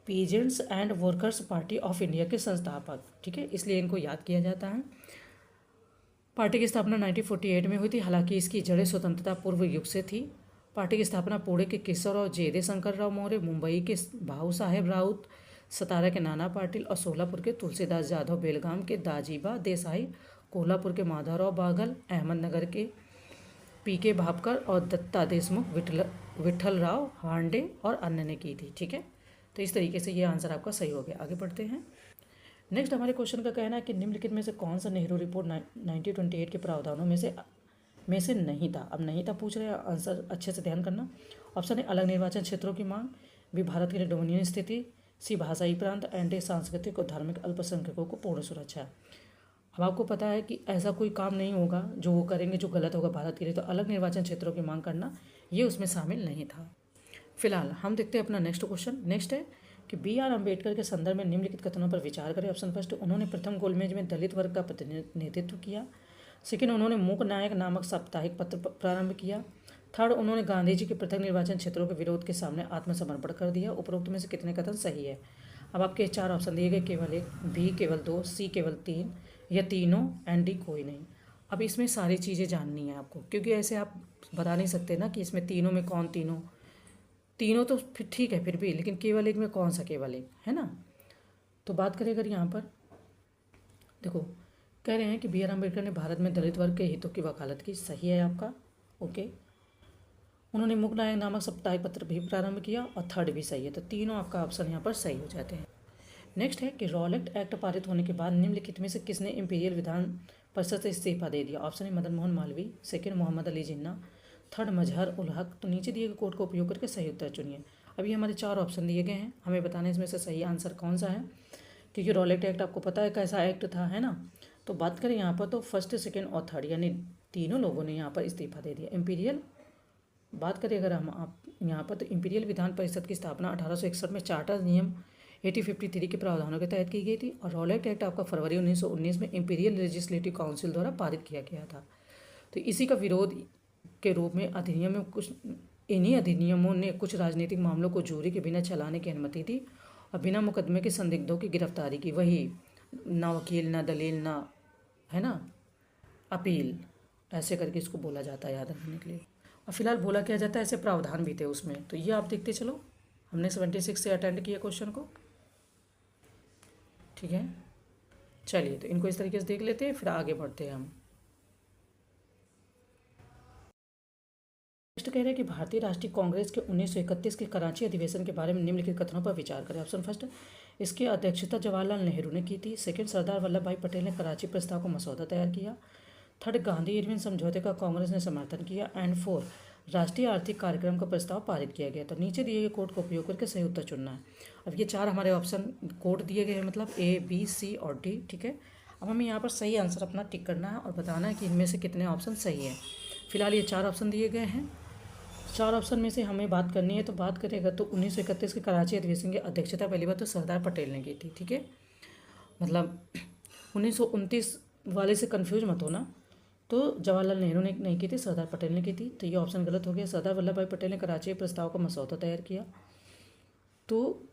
peasants and workers party of India के संस्थापक, ठीक है, इसलिए इनको याद किया जाता है। पार्टी की स्थापना 1948 में हुई थी, हालांकि इसकी जड़ें स्वतंत्रता पूर्व युग से थी। पार्टी की स्थापना पुणे के केशवराव जेधे, शंकर राव मौर्य, मुंबई के भाऊ साहेब राउत, सतारा के नाना पाटिल और सोलापुर के तुलसीदास जाधव, बेलगाम के दाजीबा देसाई, कोल्हापुर के माधवराव बाघल, अहमदनगर के PK भापकर और दत्ता देशमुख, विठल राव हांडे और अन्य ने की थी, ठीक है। तो इस तरीके से ये आंसर आपका सही हो गया। आगे बढ़ते हैं। नेक्स्ट हमारे क्वेश्चन का कहना है कि निम्नलिखित में से कौन सा नेहरू रिपोर्ट 1928 के प्रावधानों में से नहीं था। अब नहीं था पूछ रहे हैं, आंसर अच्छे से ध्यान करना। ऑप्शन है अलग निर्वाचन क्षेत्रों की मांग। बी, भारत के लिए डोमिनियन स्थिति। सी, भाषाई प्रांत। एंड डी, सांस्कृतिक और धार्मिक अल्पसंख्यकों को पूर्ण सुरक्षा। अब आपको पता है कि ऐसा कोई काम नहीं होगा जो वो करेंगे जो गलत होगा भारत के लिए, तो अलग निर्वाचन क्षेत्रों की मांग करना ये उसमें शामिल नहीं था। फिलहाल हम देखते हैं अपना नेक्स्ट क्वेश्चन। नेक्स्ट है कि B.R. अम्बेडकर के संदर्भ में निम्नलिखित कथनों पर विचार करें। ऑप्शन फर्स्ट, उन्होंने प्रथम गोलमेज में दलित वर्ग का प्रतिनिधित्व किया। सेकेंड, उन्होंने मूक नायक नामक साप्ताहिक पत्र प्रारंभ किया। थर्ड, उन्होंने गांधी जी के पृथक निर्वाचन क्षेत्रों के विरोध के सामने आत्मसमर्पण कर दिया। उपरोक्त में से कितने कथन सही है। अब आपके 4 ऑप्शन दिए गए, केवल 1, बी केवल 2, सी केवल 3 या तीनों, एंड डी कोई नहीं। अब इसमें सारी चीज़ें जाननी है आपको, क्योंकि ऐसे आप बता नहीं सकते ना कि इसमें तीनों में कौन तीनों तो फिर ठीक है फिर भी, लेकिन केवल एक में कौन सा केवल एक, है ना। तो बात करें अगर यहाँ पर देखो, कह रहे हैं कि B.R. अम्बेडकर ने भारत में दलित वर्ग के हितों की वकालत की, सही है आपका, ओके। उन्होंने मूक नायक नामक साप्ताहिक पत्र भी प्रारंभ किया और थर्ड भी सही है, तो तीनों आपका ऑप्शन यहाँ पर सही हो जाते हैं। नेक्स्ट है कि रॉलेट एक्ट पारित होने के बाद निम्नलिखित में से किसने इंपीरियल विधान परिषद से इस्तीफा दे दिया। ऑप्शन है मदन मोहन मालवीय। सेकेंड, मोहम्मद अली जिन्ना। थर्ड, मजहर उल हक। तो नीचे दिए गए कोड का उपयोग करके सही उत्तर चुनिए। अभी हमारे 4 ऑप्शन दिए गए हैं, हमें बताना है इसमें से सही आंसर कौन सा है, क्योंकि रॉलेट एक्ट आपको पता है कैसा एक्ट था, है ना। तो बात करें यहाँ पर तो फर्स्ट, सेकेंड और थर्ड यानी तीनों लोगों ने यहाँ पर इस्तीफा दे दिया। इंपीरियल बात करें अगर हम आप यहाँ पर, तो इंपीरियल विधान परिषद की स्थापना 1861 में चार्टर नियम 1853 के प्रावधानों के तहत की गई थी और रॉलेट एक्ट आपका फरवरी 1919 में इंपीरियल लेजिस्लेटिव काउंसिल द्वारा पारित किया गया था। तो इसी का विरोध के रूप में इन्हीं अधिनियमों ने कुछ राजनीतिक मामलों को जूरी के बिना चलाने की अनुमति दी और बिना मुकदमे के संदिग्धों की गिरफ्तारी की। वही ना वकील, ना दलील, ना, है ना, अपील, ऐसे करके इसको बोला जाता है, याद रखने के लिए। और फिलहाल बोला क्या जाता है, ऐसे प्रावधान भी थे उसमें। तो ये आप देखते चलो, हमने 76 से अटेंड किया क्वेश्चन को, ठीक है। चलिए तो इनको इस तरीके से देख लेते हैं, फिर आगे बढ़ते हैं हम। नेक्स्ट कह रहे हैं कि भारतीय राष्ट्रीय कांग्रेस के 1931 के कराची अधिवेशन के बारे में निम्नलिखित कथनों पर विचार करें। ऑप्शन फर्स्ट, इसकी अध्यक्षता जवाहरलाल नेहरू ने की थी। सेकंड, सरदार वल्लभ भाई पटेल ने कराची प्रस्ताव का मसौदा तैयार किया। थर्ड, गांधी इरविन समझौते का कांग्रेस ने समर्थन किया। एंड फोर, राष्ट्रीय आर्थिक कार्यक्रम का प्रस्ताव पारित किया गया। तो नीचे दिए गए कोड का उपयोग करके सही उत्तर चुनना है। अब ये चार हमारे ऑप्शन कोड दिए गए हैं, मतलब ए, बी, सी और डी। ठीक है, अब हमें यहाँ पर सही आंसर अपना टिक करना है और बताना है कि इनमें से कितने ऑप्शन सही है। फिलहाल ये चार ऑप्शन दिए गए हैं। चार ऑप्शन में से हमें बात करनी है, तो बात करेगा तो 1931 के कराची अधिवेशन की अध्यक्षता पहली बात तो सरदार पटेल ने की थी। ठीक है, मतलब 1929 वाले से कंफ्यूज मत होना, तो जवाहरलाल नेहरू ने नहीं की थी, सरदार पटेल ने की थी। तो ये ऑप्शन गलत हो गया। सरदार वल्लभ भाई पटेल ने कराची प्रस्ताव का मसौदा तैयार किया। तो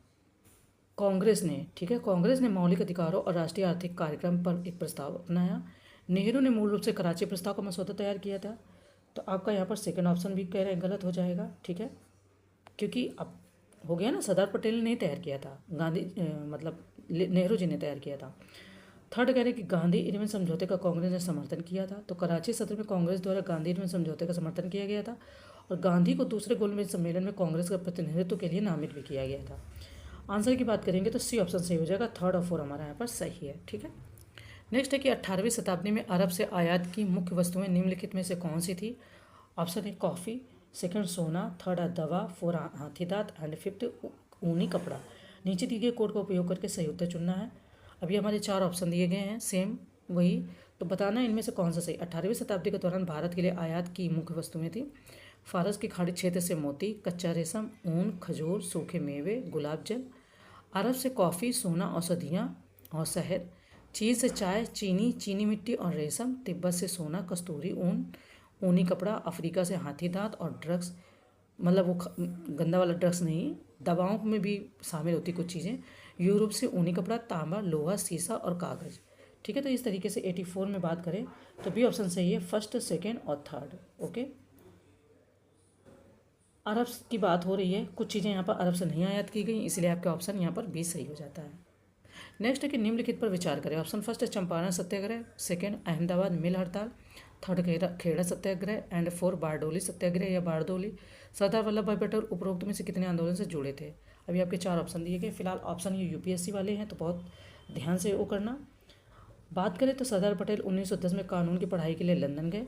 कांग्रेस ने, ठीक है, कांग्रेस ने मौलिक अधिकारों और राष्ट्रीय आर्थिक कार्यक्रम पर एक प्रस्ताव अपनाया। नेहरू ने मूल रूप से कराची प्रस्ताव का मसौदा तैयार किया था। तो आपका यहाँ पर सेकंड ऑप्शन भी कह रहे हैं गलत हो जाएगा। ठीक है, क्योंकि अब हो गया ना, सरदार पटेल ने तैयार किया था, मतलब नेहरू जी ने तैयार किया था। थर्ड कह रहे हैं कि गांधी इरविन समझौते का कांग्रेस ने समर्थन किया था। तो कराची सत्र में कांग्रेस द्वारा गांधी इरविन समझौते का समर्थन किया गया था और गांधी को दूसरे गोलमेज सम्मेलन में कांग्रेस का प्रतिनिधित्व के लिए नामित भी किया गया था। आंसर की बात करेंगे तो सी ऑप्शन सही हो जाएगा। थर्ड और फोर हमारा यहाँ पर सही है। ठीक है, नेक्स्ट है कि 18वीं शताब्दी में अरब से आयात की मुख्य वस्तुएं निम्नलिखित में से कौन सी थी। ऑप्शन ए कॉफ़ी, सेकंड सोना, थर्ड दवा, फोर हाथी दांत एंड फिफ्थ ऊनी कपड़ा। नीचे दिए गए कोड का उपयोग करके सही उत्तर चुनना है। अभी हमारे चार ऑप्शन दिए गए हैं सेम वही, तो बताना इनमें से कौन सा सही। 18वीं शताब्दी के दौरान भारत के लिए आयात की मुख्य वस्तुएं थी फारस की खाड़ी क्षेत्र से मोती, कच्चा रेशम, ऊन, खजूर, सूखे मेवे, गुलाब जल। अरब से कॉफ़ी, सोना, औषधियाँ और शहद। चीन से चाय, चीनी, चीनी मिट्टी और रेशम। तिब्बत से सोना, कस्तूरी, ऊन, ऊनी कपड़ा। अफ्रीका से हाथी दांत और ड्रग्स, मतलब वो गंदा वाला ड्रग्स नहीं, दवाओं में भी शामिल होती कुछ चीज़ें। यूरोप से ऊनी कपड़ा, तांबा, लोहा, सीसा और कागज़। ठीक है, तो इस तरीके से 84 में बात करें तो बी ऑप्शन सही है, फर्स्ट, सेकेंड और थर्ड। ओके, अरब की बात हो रही है, कुछ चीज़ें यहाँ पर अरब से नहीं आयात की गई, इसलिए आपका ऑप्शन यहाँ पर बी सही हो जाता है। नेक्स्ट है कि निम्नलिखित पर विचार करें। ऑप्शन फर्स्ट है चंपारण सत्याग्रह, सेकंड अहमदाबाद मिल हड़ताल, third Kheda Satyagraha and four Bardoli Satyagraha या बारडोली। सरदार वल्लभ भाई पटेल उपरोक्त में से कितने आंदोलन से जुड़े थे। अभी आपके चार ऑप्शन दिए गए। फिलहाल ऑप्शन ये यूपीएससी वाले हैं, तो बहुत ध्यान से वो करना। बात करें तो सरदार पटेल 1910 में कानून की पढ़ाई के लिए लंदन गए।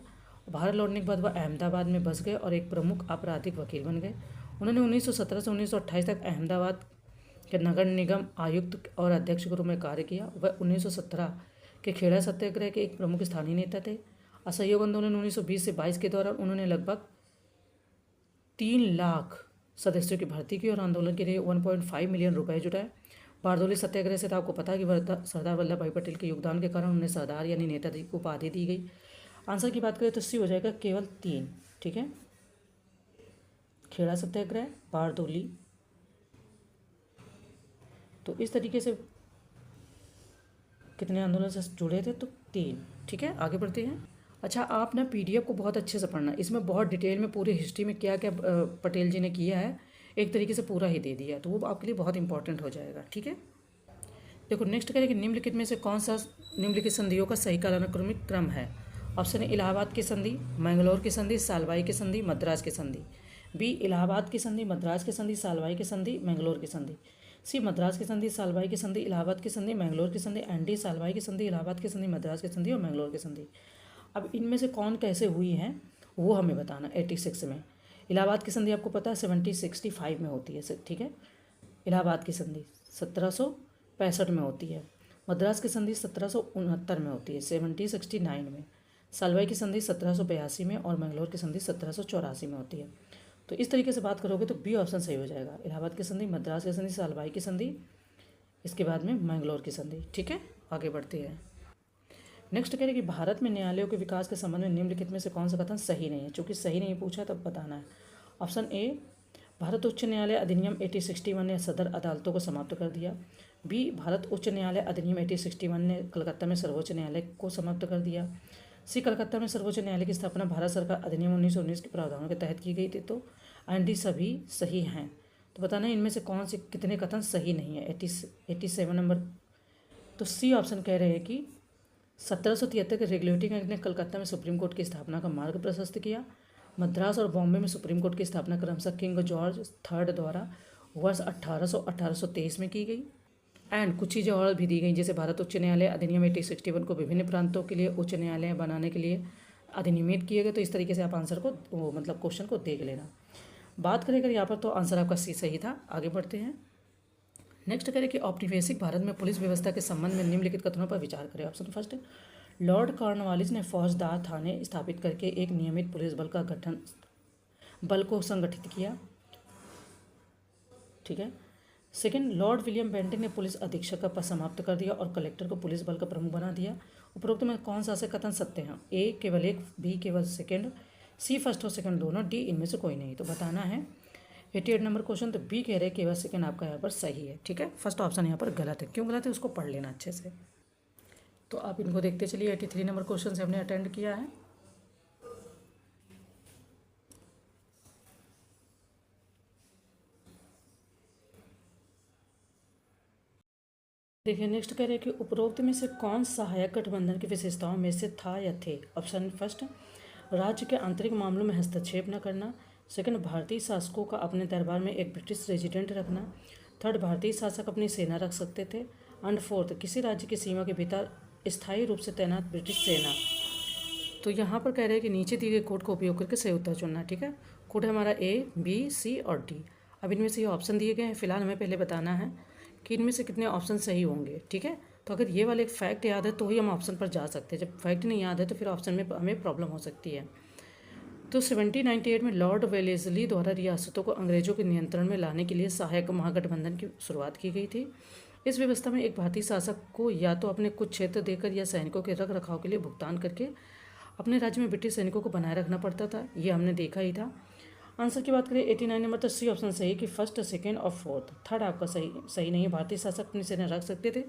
भारत लौटने के बाद वह अहमदाबाद में बस गए और एक प्रमुख आपराधिक वकील बन गए। उन्होंने 1917 से 1928 तक अहमदाबाद के नगर निगम आयुक्त और अध्यक्ष के रूप में कार्य किया। वह 1917 के खेड़ा सत्याग्रह के एक प्रमुख स्थानीय नेता थे। असहयोग आंदोलन 1920 से 22 के दौरान उन्होंने लगभग 3 लाख सदस्यों की भर्ती की और आंदोलन के लिए 1.5 मिलियन रुपए जुटाए। बारदोली सत्याग्रह से तो आपको पता है कि सरदार वल्लभ भाई पटेल के योगदान के कारण उन्हें सरदार यानी नेताजी को उपाधि दी गई। आंसर की बात करें तो सी हो जाएगा केवल 3। ठीक है, खेड़ा सत्याग्रह, बारदोली। तो इस तरीके से कितने आंदोलन से जुड़े थे, तो 3। ठीक है, आगे बढ़ते हैं। अच्छा, आप ना पीडीएफ को बहुत अच्छे से पढ़ना, इसमें बहुत डिटेल में पूरी हिस्ट्री में क्या क्या पटेल जी ने किया है एक तरीके से पूरा ही दे दिया है, तो वो आपके लिए बहुत इंपॉर्टेंट हो जाएगा। ठीक है, देखो नेक्स्ट करें कि निम्नलिखित में से कौन सा निम्नलिखित संधियों का सही कालानुक्रमिक क्रम है। ऑप्शन ए इलाहाबाद की संधि, मैंगलोर की संधि, सालवाई की संधि, मद्रास की संधि। बी इलाहाबाद की संधि, मद्रास की संधि, सालवाई की संधि, मैंगलोर की संधि। सी मद्रास की संधि, सालवाई की संधि, इलाहाबाद की संधि, मैंगलोर की संधि। एंड डी सालवाई की संधि, इलाहाबाद की संधि, मद्रास की संधि और मैंगलोर की संधि। अब इनमें से कौन कैसे हुई हैं वो हमें बताना। 86 में इलाहाबाद की संधि आपको पता है 1765 में होती है। ठीक है, इलाहाबाद की संधि 1765 में होती है। मद्रास की संधि 1769 में होती है, 1769 में। सालवाई की संधि 1782 में और मैंगलोर की संधि 1784 में होती है। तो इस तरीके से बात करोगे तो बी ऑप्शन सही हो जाएगा। इलाहाबाद की संधि, मद्रास की संधि, सालवाई की संधि, इसके बाद में मैंगलोर की संधि। ठीक है, आगे बढ़ते हैं। नेक्स्ट कह रहे कि भारत में न्यायालयों के विकास के संबंध में निम्नलिखित में से कौन सा कथन सही नहीं है। चूँकि सही नहीं पूछा तब बताना है। ऑप्शन ए भारत उच्च न्यायालय अधिनियम 1861 ने सदर अदालतों को समाप्त कर दिया। बी भारत उच्च न्यायालय अधिनियम 1861 ने कलकत्ता में सर्वोच्च न्यायालय को समाप्त कर दिया। सी कलकत्ता में सर्वोच्च न्यायालय की स्थापना भारत सरकार अधिनियम 1919 के प्रावधानों के तहत की गई थी। तो एंड डी सभी सही हैं। तो बताना इनमें से कौन से कितने कथन सही नहीं है। 87 नंबर, तो सी ऑप्शन कह रहे हैं कि 1773 के रेगुलेटिंग एक्ट ने कलकत्ता में सुप्रीम कोर्ट की स्थापना का मार्ग प्रशस्त किया। मद्रास और बॉम्बे में सुप्रीम कोर्ट की स्थापना क्रमशः किंग जॉर्ज थर्ड द्वारा वर्ष 1823 में की गई। एंड कुछ चीज़ें और भी दी गई, जैसे भारत उच्च न्यायालय अधिनियम 1861 को विभिन्न प्रांतों के लिए उच्च न्यायालय बनाने के लिए अधिनियमित किए गए। तो इस तरीके से आप आंसर को मतलब क्वेश्चन को देख लेना। बात करें अगर यहाँ पर, तो आंसर आपका सी सही था। आगे बढ़ते हैं। नेक्स्ट करें कि औपनिवेशिक भारत में पुलिस व्यवस्था के संबंध में निम्नलिखित कथनों पर विचार करें। ऑप्शन फर्स्ट है, लॉर्ड कॉर्नवालिस ने फौजदार थाने स्थापित करके एक नियमित पुलिस बल को संगठित किया। ठीक है। सेकंड, लॉर्ड विलियम बेंटिक ने पुलिस अधीक्षक का पद समाप्त कर दिया और कलेक्टर को पुलिस बल का प्रमुख बना दिया। उपरोक्त में कौन सा से कथन सत्य है? ए केवल एक, बी केवल सेकंड, सी फर्स्ट और सेकंड दोनों, डी इनमें से कोई नहीं। तो बताना है 88 नंबर क्वेश्चन। तो बी कह रहे हैं केवल सेकंड आपका यहाँ पर सही है। ठीक है, फर्स्ट ऑप्शन यहाँ पर गलत है। क्यों गलत है उसको पढ़ लेना अच्छे से। तो आप इनको देखते चलिए। 83 नंबर क्वेश्चन से हमने अटेंड किया है। देखिए नेक्स्ट कह रहे हैं कि उपरोक्त में से कौन सहायक गठबंधन की विशेषताओं में से था या थे? ऑप्शन फर्स्ट, राज्य के आंतरिक मामलों में हस्तक्षेप न करना। सेकंड, भारतीय शासकों का अपने दरबार में एक ब्रिटिश रेजिडेंट रखना। थर्ड, भारतीय शासक अपनी सेना रख सकते थे। एंड फोर्थ, किसी राज्य की सीमा के भीतर स्थायी रूप से तैनात ब्रिटिश सेना। तो यहाँ पर कह रहे हैं कि नीचे दिए गए कोड का उपयोग करके सही उत्तर चुनना। ठीक है, कोड है हमारा ए, बी, सी और डी। अब इनमें से ये ऑप्शन दिए गए हैं। फिलहाल हमें पहले बताना है कि इनमें से कितने ऑप्शन सही होंगे। ठीक है, तो अगर ये वाले फैक्ट याद है तो ही हम ऑप्शन पर जा सकते हैं। जब फैक्ट नहीं याद है तो फिर ऑप्शन में हमें प्रॉब्लम हो सकती है। तो 1798 में लॉर्ड वेलेस्ली द्वारा रियासतों को अंग्रेजों के नियंत्रण में लाने के लिए सहायक महागठबंधन की शुरुआत की गई थी। इस व्यवस्था में एक भारतीय शासक को या तो अपने कुछ क्षेत्र देकर या सैनिकों के रख रखाव के लिए भुगतान करके अपने राज्य में ब्रिटिश सैनिकों को बनाए रखना पड़ता था। ये हमने देखा ही था। आंसर की बात करें 89 नंबर, तो सी ऑप्शन सही कि फर्स्ट, सेकंड और फोर्थ। थर्ड आपका सही नहीं है। भारतीय शासक अपनी सेना रख सकते थे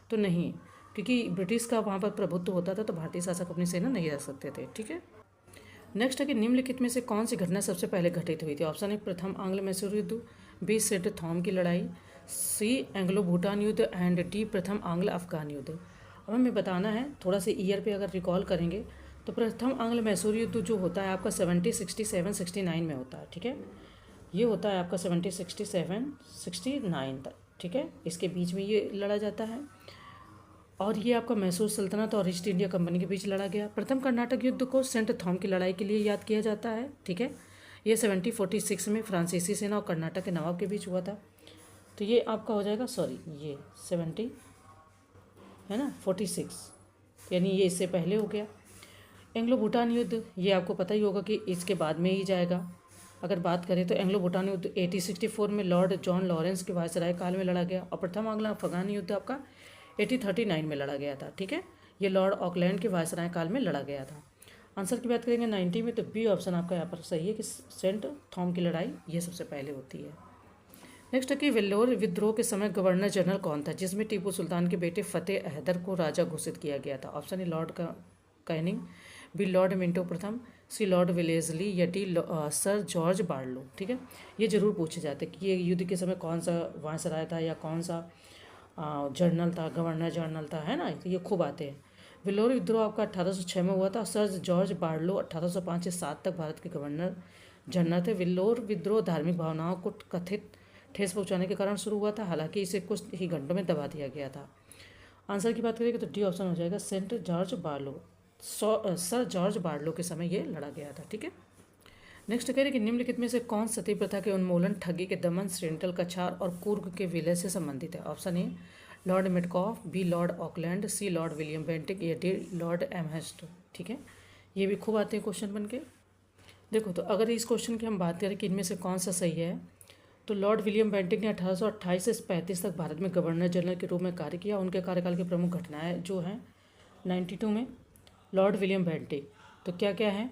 तो नहीं, क्योंकि ब्रिटिश का वहाँ पर प्रभुत्व होता था, तो भारतीय शासक अपनी सेना नहीं रख सकते थे। ठीक है। नेक्स्ट है कि निम्नलिखित में से कौन सी घटना सबसे पहले घटित हुई थी? ऑप्शन है, प्रथम आंग्ल मैसूर युद्ध, बी सेंट थॉम की लड़ाई, सी एंग्लो भूटान युद्ध एंड डी प्रथम आंग्ल अफगान युद्ध। अब हमें बताना है, थोड़ा सा ईयर पे अगर रिकॉल करेंगे तो प्रथम आंग्ल मैसूर युद्ध जो होता है आपका 70, 67, 69 में होता है। ठीक है, ये होता है आपका 70, 67, 69 तक। ठीक है, इसके बीच में ये लड़ा जाता है और ये आपका मैसूर सल्तनत और ईस्ट इंडिया कंपनी के बीच लड़ा गया। प्रथम कर्नाटक युद्ध को सेंट थॉम की लड़ाई के लिए याद किया जाता है। ठीक है, ये 1746 में फ्रांसीसी सेना और कर्नाटक के नवाब के बीच हुआ था। तो ये आपका हो जाएगा, सॉरी ये 70 है ना, 46, यानी ये इससे पहले हो गया। एंग्लो भूटान युद्ध, ये आपको पता ही होगा कि इसके बाद में ही जाएगा। अगर बात करें तो एंग्लो भूटान युद्ध 1864 में लॉर्ड जॉन लॉरेंस के वायसराय काल में लड़ा गया और प्रथम आंग्ल अफगान युद्ध आपका 1839 में लड़ा गया था। ठीक है, ये लॉर्ड ऑकलैंड के वायसराय काल में लड़ा गया था। आंसर की बात करेंगे 90 में, तो बी ऑप्शन आपका यहाँ पर सही है कि सेंट थॉम की लड़ाई ये सबसे पहले होती है। नेक्स्ट है कि वेल्लोर विद्रोह के समय गवर्नर जनरल कौन था जिसमें टीपू सुल्तान के बेटे फतेह हैदर को राजा घोषित किया गया था? Option A Lord Canning, B Lord Minto प्रथम, सी लॉर्ड विलेजली या डी सर जॉर्ज बार्लो। ठीक है, ये जरूर पूछे जाते कि ये युद्ध के समय कौन सा वायसराय था या कौन सा जनरल था, गवर्नर जनरल था, है ना, तो ये खूब आते हैं। वेल्लोर विद्रोह आपका 1806 में हुआ था। सर जॉर्ज बार्लो 1805 से 7 तक भारत के गवर्नर जनरल थे। वेल्लोर विद्रोह धार्मिक भावनाओं को कथित ठेस पहुंचाने के कारण शुरू हुआ था, हालांकि इसे कुछ ही घंटों में दबा दिया गया था। आंसर की बात करेंगे तो डी ऑप्शन हो जाएगा saint George Barlow. Sir George Barlow के समय ये लड़ा गया था। ठीक है, नेक्स्ट कह रहे कि निम्नलिखित में से कौन सती प्रथा के उन्मूलन, ठगी के दमन, श्रेंटल कछार और कुर्ग के विलय से संबंधित है? Option A Lord Metcalfe, B Lord Auckland, C Lord William Bentinck या डी लॉर्ड एमहेस्ट। ठीक है, ये भी खूब आते हैं क्वेश्चन बन के। देखो तो अगर इस क्वेश्चन की हम बात करें कि इनमें से कौन सा सही है, तो लॉर्ड विलियम बेंटिक ने 1828 से 35 तक भारत में गवर्नर जनरल के रूप में कार्य किया। उनके कार्यकाल की प्रमुख घटनाएं जो हैं 92 में लॉर्ड विलियम बेंटिक, तो क्या क्या है,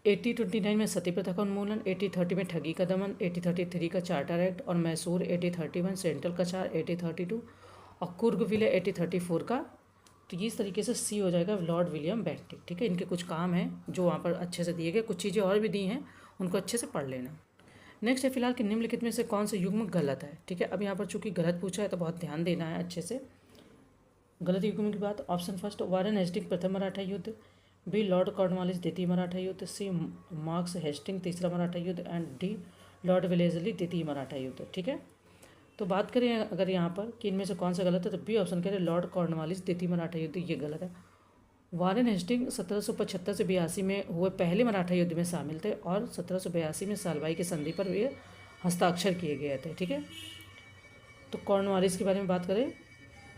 1829 में सती प्रथा का उन्मूलन, 1830 में ठगी का दमन, 1833 का चार्टर एक्ट और मैसूर 1831, सेंट्रल कछार 1832 और कुर्ग विलय 1834 का। तो इस तरीके से सी हो जाएगा लॉर्ड विलियम बेंटिक। ठीक है, इनके कुछ काम हैं जो वहाँ पर अच्छे से दिए गए, कुछ चीज़ें और भी दी हैं, उनको अच्छे से पढ़ लेना। नेक्स्ट है फिलहाल कि निम्नलिखित में से कौन सा युग्म गलत है? ठीक है, अब यहाँ पर चूंकि गलत पूछा है तो बहुत ध्यान देना है अच्छे से। गलत युग्म की बात, ऑप्शन फर्स्ट वारेन हेस्टिंग प्रथम मराठा युद्ध, बी लॉर्ड कॉर्नवालिस द्वितीय मराठा युद्ध, सी मार्क्स हेस्टिंग तीसरा मराठा युद्ध एंड डी लॉर्ड वेलेस्ली द्वितीय मराठा युद्ध। ठीक है, तो बात करें अगर यहाँ पर कि इनमें से कौन सा गलत है, तो बी ऑप्शन कह रहे हैं लॉर्ड कॉर्नवालिस द्वितीय मराठा युद्ध, ये गलत है। वारेन हेस्टिंग 1775 से 82 में हुए पहले मराठा युद्ध में शामिल थे और 1782 में सालबाई की संधि पर वे हस्ताक्षर किए गए थे। ठीक है, तो कॉर्नवालिस के बारे में बात करें,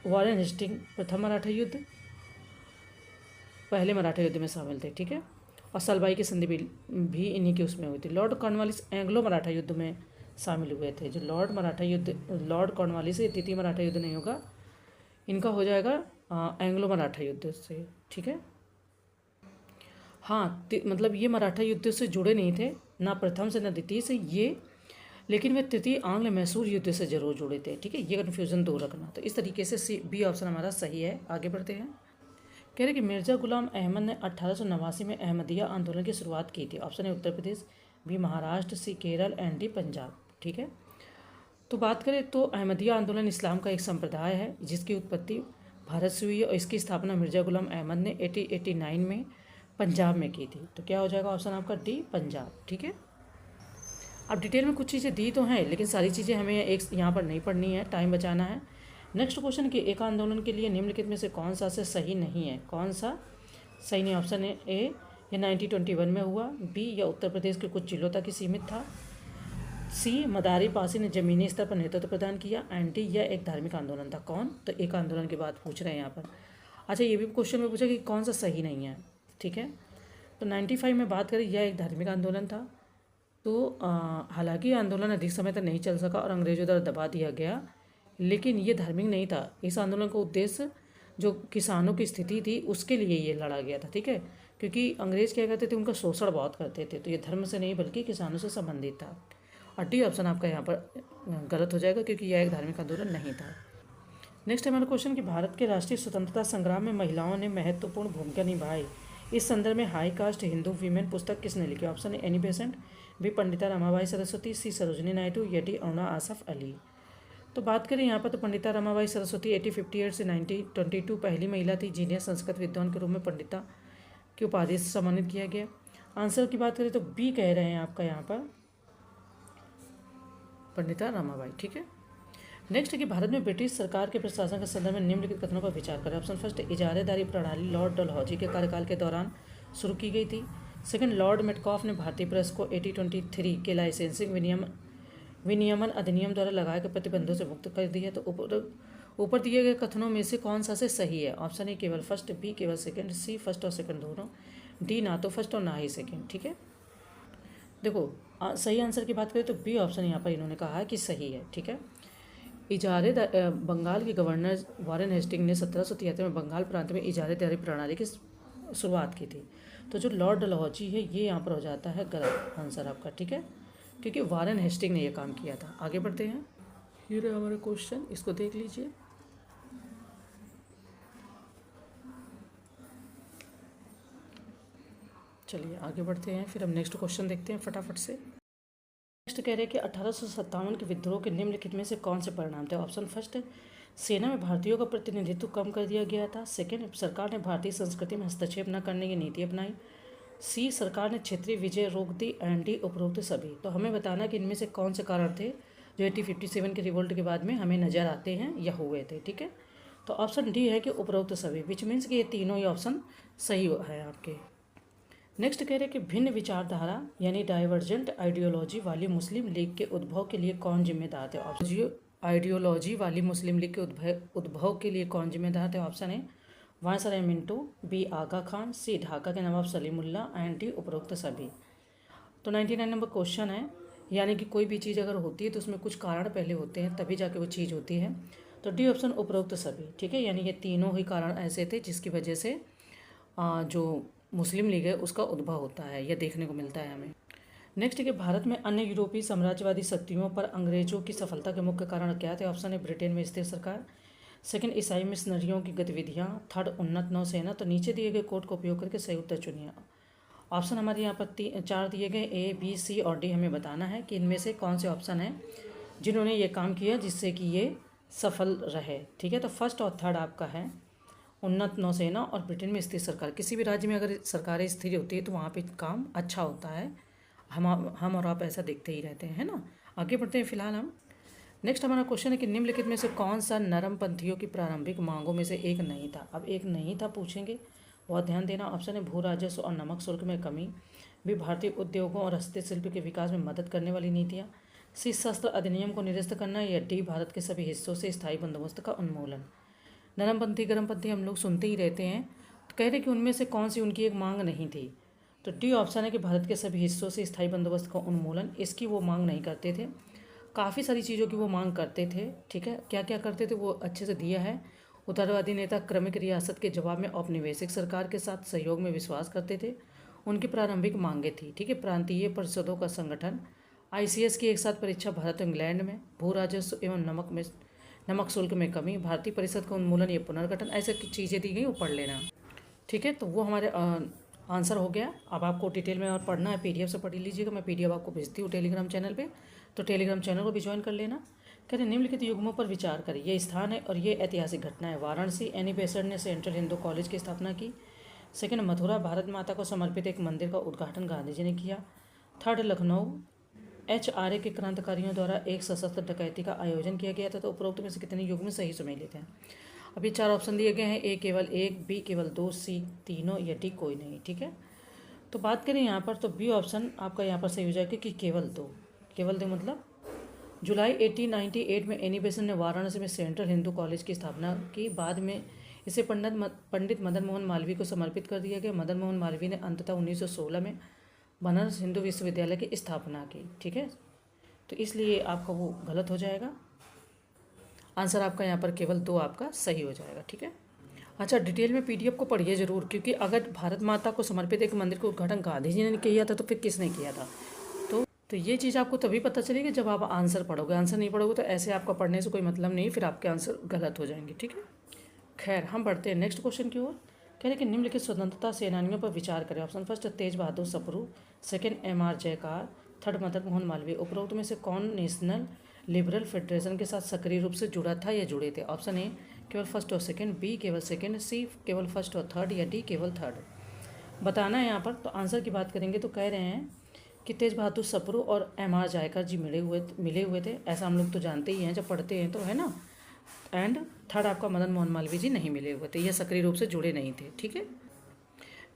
वारेन हेस्टिंग प्रथम मराठा युद्ध पहले मराठा युद्ध में शामिल थे। ठीक है, और सालबाई की संधि भी इन्हीं की उसमें हुई थी। लॉर्ड कॉर्नवालिस एंग्लो मराठा युद्ध में शामिल हुए थे। जो लॉर्ड कॉर्नवालिस से द्वितीय मराठा युद्ध नहीं होगा, इनका हो जाएगा एंग्लो मराठा युद्ध से। ठीक है, हाँ, मतलब ये मराठा युद्ध से जुड़े नहीं थे, ना प्रथम से ना द्वितीय से ये, लेकिन वे तृतीय आंग्ल मैसूर युद्ध से जरूर जुड़े थे। ठीक है, ये कन्फ्यूज़न दूर रखना। तो इस तरीके से सी बी ऑप्शन हमारा सही है। आगे बढ़ते हैं। कह रहे कि मिर्ज़ा गुलाम अहमद ने 1889 में अहमदिया आंदोलन की शुरुआत की थी। ऑप्शन है Uttar Pradesh, B Maharashtra, C Kerala and D Punjab. ठीक है, तो बात करें तो अहमदिया आंदोलन इस्लाम का एक संप्रदाय है जिसकी उत्पत्ति भारत से हुई है और इसकी स्थापना मिर्ज़ा गुलाम अहमद ने 1889 में पंजाब में की थी। तो क्या हो जाएगा ऑप्शन आपका डी पंजाब। ठीक है, अब डिटेल में कुछ चीज़ें दी तो हैं, लेकिन सारी चीज़ें हमें एक यहाँ पर नहीं पढ़नी है, टाइम बचाना है। नेक्स्ट क्वेश्चन कि एक आंदोलन के लिए निम्नलिखित में से कौन सा से सही नहीं है, कौन सा सही नहीं। ऑप्शन है ए, ये 1921 में हुआ, बी या उत्तर प्रदेश के कुछ जिलों तक ही सीमित था, सी मदारी पासी ने जमीनी स्तर पर नेतृत्व प्रदान किया, एंड डी यह एक धार्मिक आंदोलन था। कौन, तो एक आंदोलन की बात पूछ रहे हैं यहाँ पर। अच्छा, ये भी क्वेश्चन में पूछा कि कौन सा सही नहीं है। ठीक है, तो 95 में बात करें, यह एक धार्मिक आंदोलन था। तो हालांकि आंदोलन अधिक समय तक नहीं चल सका और अंग्रेजों द्वारा दबा दिया गया, लेकिन ये धार्मिक नहीं था। इस आंदोलन का उद्देश्य जो किसानों की स्थिति थी उसके लिए ये लड़ा गया था। ठीक है, क्योंकि अंग्रेज क्या करते थे, उनका शोषण बहुत करते थे, तो ये धर्म से नहीं बल्कि किसानों से संबंधित था। और डी ऑप्शन आपका यहाँ पर गलत हो जाएगा क्योंकि यह एक धार्मिक आंदोलन नहीं था। नेक्स्ट हमारा क्वेश्चन कि भारत के राष्ट्रीय स्वतंत्रता संग्राम में महिलाओं ने महत्वपूर्ण भूमिका निभाई। इस संदर्भ में हाई कास्ट हिंदू वीमेन पुस्तक किसने लिखी। ऑप्शन है Annie Besant, B Pandita Ramabai Saraswati, सी सरोजनी नायडू, या डी अरुणा आसफ अली। तो बात करें यहाँ पर तो पंडिता रमाबाई सरस्वती 1858 से 1922 पहली महिला थी जिन्हें संस्कृत विद्वान के रूप में पंडिता की उपाधि से सम्मानित किया गया। आंसर की बात करें तो बी कह रहे हैं आपका यहाँ पर पंडिता रमाबाई। ठीक है, नेक्स्ट है कि भारत में ब्रिटिश सरकार के प्रशासन के संदर्भ में निम्नलिखित कथनों पर विचार करें। ऑप्शन फर्स्ट, इजारेदारी प्रणाली लॉर्ड डलहौजी के कार्यकाल के दौरान शुरू की गई थी। सेकंड, लॉर्ड मेटकॉफ ने भारतीय प्रेस को 1823 के लाइसेंसिंग विनियमन अधिनियम द्वारा लगाए गए प्रतिबंधों से मुक्त कर दिया। तो ऊपर दिए गए कथनों में से कौन सा से सही है। ऑप्शन ए केवल फर्स्ट, बी केवल सेकंड, सी फर्स्ट और सेकंड दोनों, डी ना तो फर्स्ट और ना ही सेकंड। ठीक है, देखो सही आंसर की बात करें तो बी ऑप्शन यहाँ पर इन्होंने कहा है कि सही है। ठीक है, बंगाल के गवर्नर वारेन हेस्टिंग ने 1773 में बंगाल प्रांत में इजारेदारी प्रणाली की शुरुआत की थी। तो जो लॉर्ड डलहौजी है ये यहाँ पर हो जाता है गलत आंसर आपका। ठीक है, क्योंकि वारेन हेस्टिंग ने यह काम किया था। आगे बढ़ते हैं, ये रहे हमारे क्वेश्चन, इसको देख लीजिए। चलिए आगे बढ़ते हैं, फिर हम नेक्स्ट क्वेश्चन देखते हैं फटाफट से। नेक्स्ट कह रहे हैं कि 1857 के विद्रोह के निम्नलिखित में से कौन से परिणाम थे। ऑप्शन फर्स्ट, सेना में भारतीयों का प्रतिनिधित्व कम कर दिया गया था। सेकंड, सरकार ने भारतीय संस्कृति में हस्तक्षेप न करने की नीति अपनाई। सी, सरकार ने क्षेत्रीय विजय रोक दी, एंड डी उपरोक्त सभी। तो हमें बताना कि इनमें से कौन से कारण थे जो 1857 के रिवोल्ट के बाद में हमें नज़र आते हैं या हुए थे। ठीक है, तो ऑप्शन डी है कि उपरोक्त सभी, विच मीन्स कि ये तीनों ही ऑप्शन सही है आपके। नेक्स्ट कह रहे हैं कि भिन्न विचारधारा यानी डाइवर्जेंट आइडियोलॉजी वाली मुस्लिम लीग के उद्भव के लिए कौन जिम्मेदार थे। ऑप्शन आइडियोलॉजी वाली मुस्लिम लीग के उद्भव के लिए कौन जिम्मेदार थे। ऑप्शन है वायसराय मिंटो, बी आगा खान, सी ढाका के नवाब सलीमुल्ला, एंड डी उपरोक्त सभी। तो 99 नंबर क्वेश्चन है, यानी कि कोई भी चीज़ अगर होती है तो उसमें कुछ कारण पहले होते हैं तभी जाके वो चीज़ होती है। तो डी ऑप्शन उपरोक्त सभी। ठीक है, यानी ये तीनों ही कारण ऐसे थे जिसकी वजह से जो मुस्लिम लीग है उसका उद्भव होता है, यह देखने को मिलता है हमें। नेक्स्ट है कि भारत में अन्य यूरोपीय साम्राज्यवादी शक्तियों पर अंग्रेजों की सफलता के मुख्य कारण क्या थे। ऑप्शन है ब्रिटेन में स्थिर सरकार, सेकंड ईसाई मिशनरियों की गतिविधियाँ, थर्ड उन्नत नौसेना। तो नीचे दिए गए कोड का उपयोग करके सही उत्तर चुनिए। ऑप्शन हमारे यहाँ पर 4 दिए गए, ए बी सी और डी। हमें बताना है कि इनमें से कौन से ऑप्शन हैं जिन्होंने ये काम किया जिससे कि ये सफल रहे। ठीक है, तो फर्स्ट और थर्ड आपका है उन्नत नौसेना और ब्रिटेन में स्थिर सरकार। किसी भी राज्य में अगर सरकारें स्थिर होती है तो वहाँ पे काम अच्छा होता है। हम और आप ऐसा देखते ही रहते हैं, है ना। आगे बढ़ते हैं फिलहाल हम। नेक्स्ट हमारा क्वेश्चन है कि निम्नलिखित में से कौन सा नरमपंथियों की प्रारंभिक मांगों में से एक नहीं था। अब एक नहीं था पूछेंगे, बहुत ध्यान देना। ऑप्शन है भू राजस्व और नमक शुल्क में कमी, बी भारतीय उद्योगों और हस्तशिल्प के विकास में मदद करने वाली नीतियाँ, सी शस्त्र अधिनियम को निरस्त करना, या डी भारत के सभी हिस्सों से स्थायी बंदोबस्त का उन्मूलन। नरमपंथी गरमपंथी हम लोग सुनते ही रहते हैं, तो कह रहे कि उनमें से कौन सी उनकी एक मांग नहीं थी। तो डी ऑप्शन है कि भारत के सभी हिस्सों से स्थायी बंदोबस्त का उन्मूलन, इसकी वो मांग नहीं करते थे। काफ़ी सारी चीज़ों की वो मांग करते थे, ठीक है। क्या क्या करते थे वो अच्छे से दिया है। उदारवादी नेता क्रमिक रियासत के जवाब में औपनिवेशिक सरकार के साथ सहयोग में विश्वास करते थे। उनकी प्रारंभिक मांगें थी, ठीक है, प्रांतीय परिषदों का संगठन, ICS की एक साथ परीक्षा भारत और इंग्लैंड में, भू राजस्व एवं नमक शुल्क में कमी, भारतीय परिषद का उन्मूलन या पुनर्गठन, ऐसे चीज़ें दी गई वो पढ़ लेना, ठीक है। तो वो हमारे आंसर हो गया। अब आपको डिटेल में और पढ़ना है, PDF से पढ़ लीजिएगा। मैं PDF आपको भेजती हूँ टेलीग्राम चैनल पे, तो टेलीग्राम चैनल को भी ज्वाइन कर लेना। कहते हैं निम्नलिखित युग्मों पर विचार करें। ये स्थान है और ये ऐतिहासिक घटना है। वाराणसी, एनी बेसंट ने सेंट्रल हिंदू कॉलेज की स्थापना की। सेकंड, मथुरा, भारत माता को समर्पित एक मंदिर का उद्घाटन गांधी जी ने किया। थर्ड, लखनऊ, HRA के क्रांतिकारियों द्वारा एक सशस्त्र डकैती का आयोजन किया गया था। तो उपरोक्त में से कितने युग्म सही सुमेलित हैं। अभी 4 ऑप्शन दिए गए हैं, A केवल 1, B केवल 2, C तीनों, या D कोई नहीं, ठीक है। तो बात करें यहाँ पर, तो B ऑप्शन आपका यहाँ पर सही हो जाएगा कि केवल 2। केवल 2 मतलब जुलाई 1898 में एनी बेसेंट ने वाराणसी में सेंट्रल हिंदू कॉलेज की स्थापना की। बाद में इसे पंडित मदन मोहन मालवीय को समर्पित कर दिया गया। मदन मोहन मालवीय ने अंततः 1916 में बनारस हिंदू विश्वविद्यालय की स्थापना की, ठीक है। तो इसलिए आपका वो गलत हो जाएगा। आंसर आपका यहाँ पर केवल 2 आपका सही हो जाएगा, ठीक है। अच्छा, डिटेल में PDF को पढ़िए ज़रूर, क्योंकि अगर भारत माता को समर्पित एक मंदिर का उद्घाटन गांधी जी ने किया था तो फिर किसने किया था। तो ये चीज़ आपको तभी पता चलेगी जब आप आंसर पढ़ोगे। आंसर नहीं पढ़ोगे तो ऐसे आपका पढ़ने से कोई मतलब नहीं, फिर आपके आंसर गलत हो जाएंगे, ठीक है। खैर, हम बढ़ते हैं नेक्स्ट क्वेश्चन की ओर। कह रहे कि निम्नलिखित स्वतंत्रता सेनानियों पर विचार करें। ऑप्शन फर्स्ट, तेज बहादुर सप्रू, सेकंड, MR जयकार, थर्ड, मदन मोहन मालवीय। उपरोक्त में से कौन नेशनल लिबरल फेडरेशन के साथ सक्रिय रूप से जुड़ा था या जुड़े थे। ऑप्शन ए केवल फर्स्ट और सेकंड, B केवल सेकंड, C केवल फर्स्ट और थर्ड, या D केवल थर्ड बताना है यहाँ पर। तो आंसर की बात करेंगे तो कह रहे हैं कि तेज बहादुर सप्रू और MR जयकर जी मिले हुए थे। ऐसा हम लोग तो जानते ही हैं जब पढ़ते हैं तो, है ना। एंड थर्ड आपका मदन मोहन मालवीय जी नहीं मिले हुए थे, यह सक्रिय रूप से जुड़े नहीं थे, ठीक है।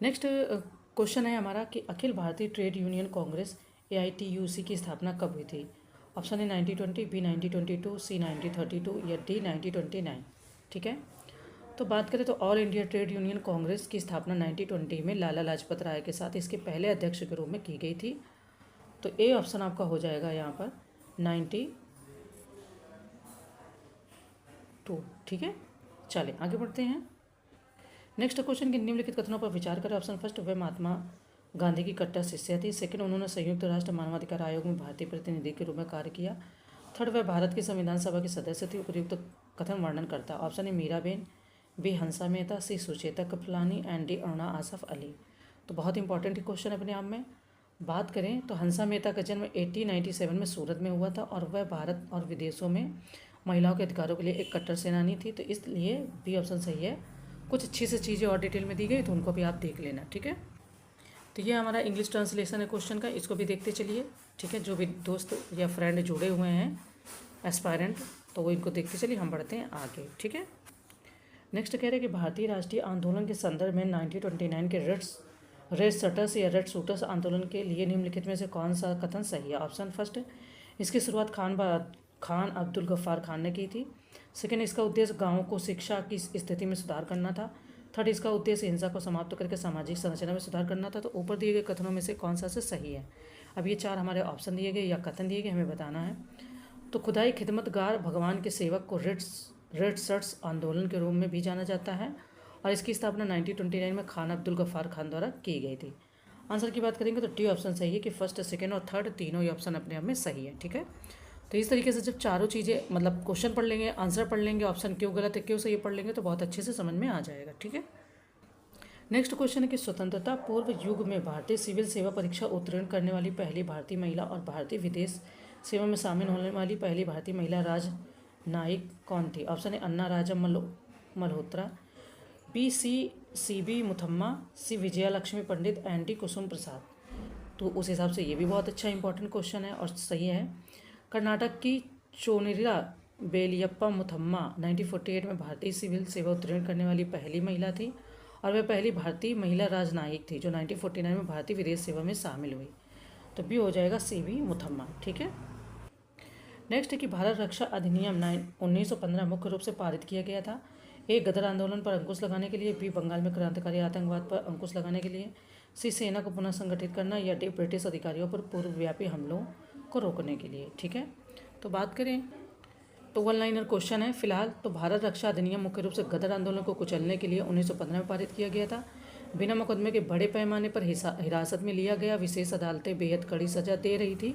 नेक्स्ट क्वेश्चन है हमारा कि Akhil Bharatiya trade union Congress AITUC की स्थापना कब हुई थी। ऑप्शन ए 1920, B 1922, C 1932, या D 1929, ठीक है। तो बात करें तो all India trade union Congress की स्थापना 1920 में लाला लाजपत राय के साथ इसके पहले अध्यक्ष के रूप में की गई थी। तो ए ऑप्शन आपका हो जाएगा यहाँ पर 92, ठीक है। चलिए आगे बढ़ते हैं। नेक्स्ट क्वेश्चन के निम्नलिखित कथनों पर विचार करें। ऑप्शन फर्स्ट, वे महात्मा गांधी की कट्टर शिष्या थी। सेकंड, उन्होंने संयुक्त राष्ट्र मानवाधिकार आयोग में भारतीय प्रतिनिधि के रूप में कार्य किया। थर्ड, वह भारत की संविधान सभा के सदस्य थी। उपयुक्त कथन वर्णन करता। Option A Mirabehn, B Hansa Mehta, C Sucheta Kripalani, and D Aruna Asaf Ali. तो बहुत इंपॉर्टेंट क्वेश्चन अपने आप में। बात करें तो हंसा मेहता का जन्म 1897 में सूरत में हुआ था और वह भारत और विदेशों में महिलाओं के अधिकारों के लिए एक कट्टर सेनानी थी। तो इसलिए B ऑप्शन सही है। कुछ अच्छी से चीज़ें और डिटेल में दी गई तो उनको भी आप देख लेना, ठीक है। तो ये हमारा इंग्लिश ट्रांसलेशन है क्वेश्चन का, इसको भी देखते चलिए, ठीक है। जो भी दोस्त या फ्रेंड जुड़े हुए हैं एस्पायरेंट, तो वो इनको देखते चलिए। हम बढ़ते हैं आगे, ठीक है। नेक्स्ट कह रहे हैं कि भारतीय राष्ट्रीय आंदोलन के संदर्भ में 1929 के रेड शटर्स या रेड शूटर्स आंदोलन के लिए निम्नलिखित में से कौन सा कथन सही है। ऑप्शन फर्स्ट, इसकी शुरुआत खान अब्दुल गफ्फार खान ने की थी। सेकंड, इसका उद्देश्य गाँवों को शिक्षा की स्थिति में सुधार करना था। थर्ड, इसका उद्देश्य हिंसा को समाप्त करके सामाजिक संरचना में सुधार करना था। तो ऊपर दिए गए कथनों में से कौन सा से सही है। अब ये 4 हमारे ऑप्शन दिए गए या कथन दिए गए, हमें बताना है। तो खुदाई खिदमतगार भगवान के सेवक को रेड शर्ट्स आंदोलन के रूप में भी जाना जाता है और इसकी स्थापना 1929 में खान अब्दुल गफ्फार खान द्वारा की गई थी। आंसर की बात करेंगे तो डी ऑप्शन सही है कि फर्स्ट, सेकंड और थर्ड तीनों ही ऑप्शन अपने आप में सही है, ठीक है। तो इस तरीके से जब चारों चीज़ें मतलब क्वेश्चन पढ़ लेंगे, आंसर पढ़ लेंगे, ऑप्शन क्यों गलत है क्यों सही पढ़ लेंगे तो बहुत अच्छे से समझ में आ जाएगा, ठीक है। नेक्स्ट क्वेश्चन है कि स्वतंत्रता पूर्व युग में भारतीय सिविल सेवा परीक्षा उत्तीर्ण करने वाली पहली भारतीय महिला और भारतीय विदेश सेवा में शामिल होने वाली पहली भारतीय महिला राजनायिक कौन थी। Option A Anna Raja Malhotra, C B Muthamma, C Vijaya Lakshmi Pandit, and D Kusum Prasad. तो उस हिसाब से ये भी बहुत अच्छा इंपॉर्टेंट क्वेश्चन है और सही है। कर्नाटक की चोनिरा बेलियप्पा मुथम्मा 1948 में भारतीय सिविल सेवा उत्तीर्ण करने वाली पहली महिला थी और वह पहली भारतीय महिला राजनयिक थी जो 1949 में भारतीय विदेश सेवा में शामिल हुई। तो भी हो जाएगा सी बी मुथम्मा। ठीक है। नेक्स्ट है कि भारत रक्षा अधिनियम 1915 मुख्य रूप से पारित किया गया था। ए, गदर आंदोलन पर अंकुश लगाने के लिए, बी, बंगाल में क्रांतिकारी आतंकवाद पर अंकुश लगाने के लिए, सी, सेना को पुनः संगठित करना, या डी, ब्रिटिश अधिकारियों पर पूर्वव्यापी हमलों को रोकने के लिए। ठीक है। तो बात करें तो वन लाइनर क्वेश्चन है फिलहाल। तो भारत रक्षा अधिनियम मुख्य रूप से गदर आंदोलन को कुचलने के लिए 1915 में पारित किया गया था। बिना मुकदमे के बड़े पैमाने पर हिरासत में लिया गया, विशेष अदालतें बेहद कड़ी सजा दे रही थी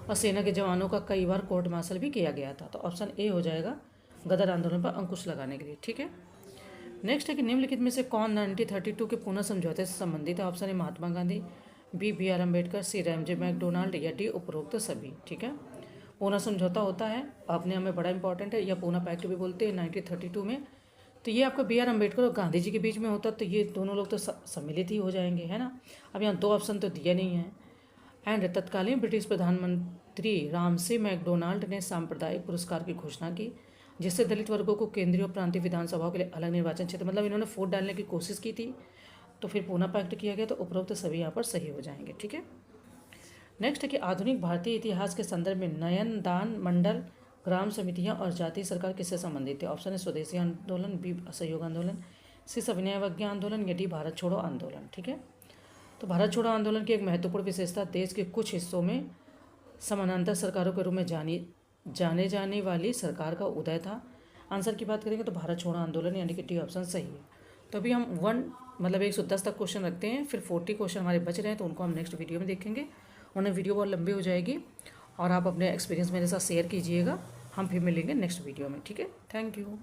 और सेना के जवानों का कई बार कोर्ट मार्शल भी किया गया था। तो ऑप्शन ए हो जाएगा गदर आंदोलन पर अंकुश लगाने के लिए। ठीक है। नेक्स्ट है कि निम्नलिखित में से कौन 1932 के पुनः समझौते से संबंधित है। Option A Mahatma Gandhi, B, B R Ambedkar, C, Ramsay MacDonald, या डी, उपरोक्त सभी। ठीक है। पूना समझौता होता है अपने हमें बड़ा इंपॉर्टेंट है, या पूना पैक्ट भी बोलते हैं 1932 में। तो ये आपका बी आर अम्बेडकर और गांधी जी के बीच में होता, तो ये दोनों लोग तो सम्मिलित ही हो जाएंगे, है ना। अब यहाँ दो ऑप्शन तो दिया नहीं है। एंड तत्कालीन ब्रिटिश प्रधानमंत्री रामसे मैकडोनाल्ड ने सांप्रदायिक पुरस्कार की घोषणा की, जिससे दलित वर्गों को केंद्रीय और प्रांतीय विधानसभाओं के लिए अलग निर्वाचन क्षेत्र, मतलब इन्होंने वोट डालने की कोशिश की थी। तो फिर पूना पैक्ट किया गया, तो उपरोक्त सभी यहाँ पर सही हो जाएंगे। ठीक है। नेक्स्ट है कि आधुनिक भारतीय इतिहास के संदर्भ में नयन दान मंडल, ग्राम समितियां और जातीय सरकार किससे संबंधित है। ऑप्शन है स्वदेशी आंदोलन, बी, असहयोग आंदोलन, सी, सविनय अवज्ञा आंदोलन, या डी, भारत छोड़ो आंदोलन। ठीक है। तो भारत छोड़ो आंदोलन की एक महत्वपूर्ण विशेषता देश के कुछ हिस्सों में समानांतर सरकारों के रूप में जाने जाने वाली सरकार का उदय था। आंसर की बात करेंगे तो भारत छोड़ो आंदोलन, यानी कि डी ऑप्शन सही है। तो अभी हम 110 तक क्वेश्चन रखते हैं, फिर 40 क्वेश्चन हमारे बच रहे हैं, तो उनको हम नेक्स्ट वीडियो में देखेंगे। उन्हें वीडियो बहुत लंबी हो जाएगी और आप अपने एक्सपीरियंस मेरे साथ शेयर कीजिएगा। हम फिर मिलेंगे नेक्स्ट वीडियो में। ठीक है। Thank you.